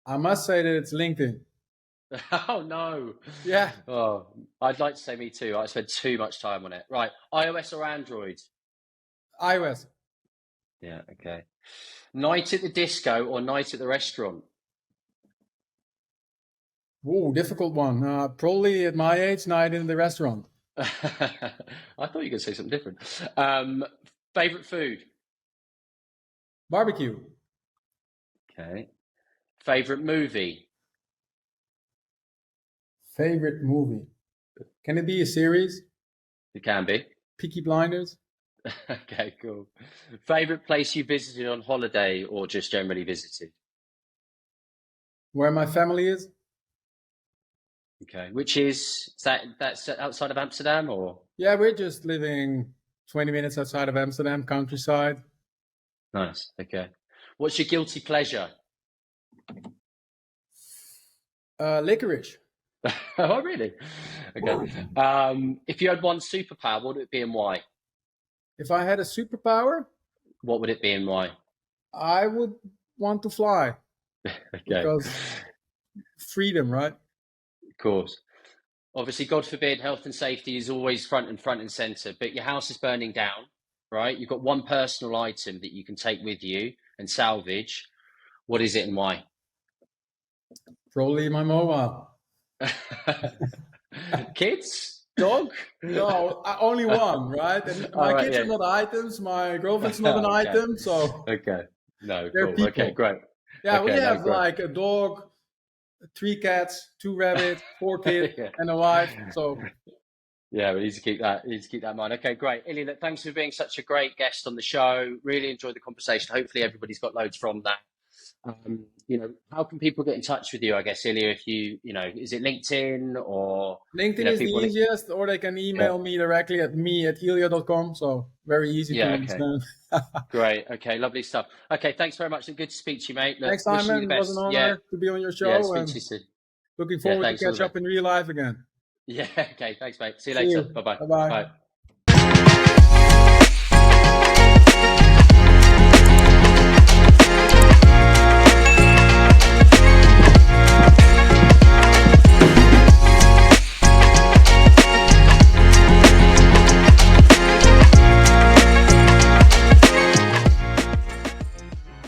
I must say that it's LinkedIn. Oh, no. Yeah. Oh, I'd like to say me too. I spend too much time on it. Right. iOS or Android? iOS. Yeah, okay. Night at the disco or night at the restaurant? Whoa, difficult one. Probably at my age, night in the restaurant. I thought you were going to say something different. Favorite food? Barbecue. Okay. Favorite movie? Favorite movie? Can it be a series? It can be. Peaky Blinders. Okay, cool. Favorite place you visited on holiday or just generally visited? Where my family is. Okay, which that's outside of Amsterdam, or? Yeah, we're just living 20 minutes outside of Amsterdam, countryside. Nice. Okay. What's your guilty pleasure? Licorice. Oh, really? Okay. If you had one superpower, what would it be and why? If I had a superpower, what would it be and why? I would want to fly. Okay. Because freedom, right? Of course. Obviously, God forbid, health and safety is always front and center, but your house is burning down, right? You've got one personal item that you can take with you and salvage. What is it and why? Probably my mobile. Kids? Dog? No, only one, right? And my kids are not items. My girlfriend's not an item, so. Okay. No, they're cool. people. Okay, great. Yeah, okay, we have like a dog, 3 cats, 2 rabbits, 4 kids, and a wife. So. Yeah, we need to keep that. In mind. Okay, great, Ilja. Thanks for being such a great guest on the show. Really enjoyed the conversation. Hopefully, everybody's got loads from that. How can people get in touch with you? I guess, Ilja, if is it LinkedIn or LinkedIn is the easiest, or they can email me directly at me@ilja.com. So very easy to understand. Great. Okay, lovely stuff. Okay, thanks very much. Good to speak to you, mate. Thanks, Simon. It was an honor to be on your show. Speak to you soon. Looking forward to catch up in real life again. Yeah. Okay. Thanks, mate. See you See later. you. Bye-bye. Bye bye. Bye.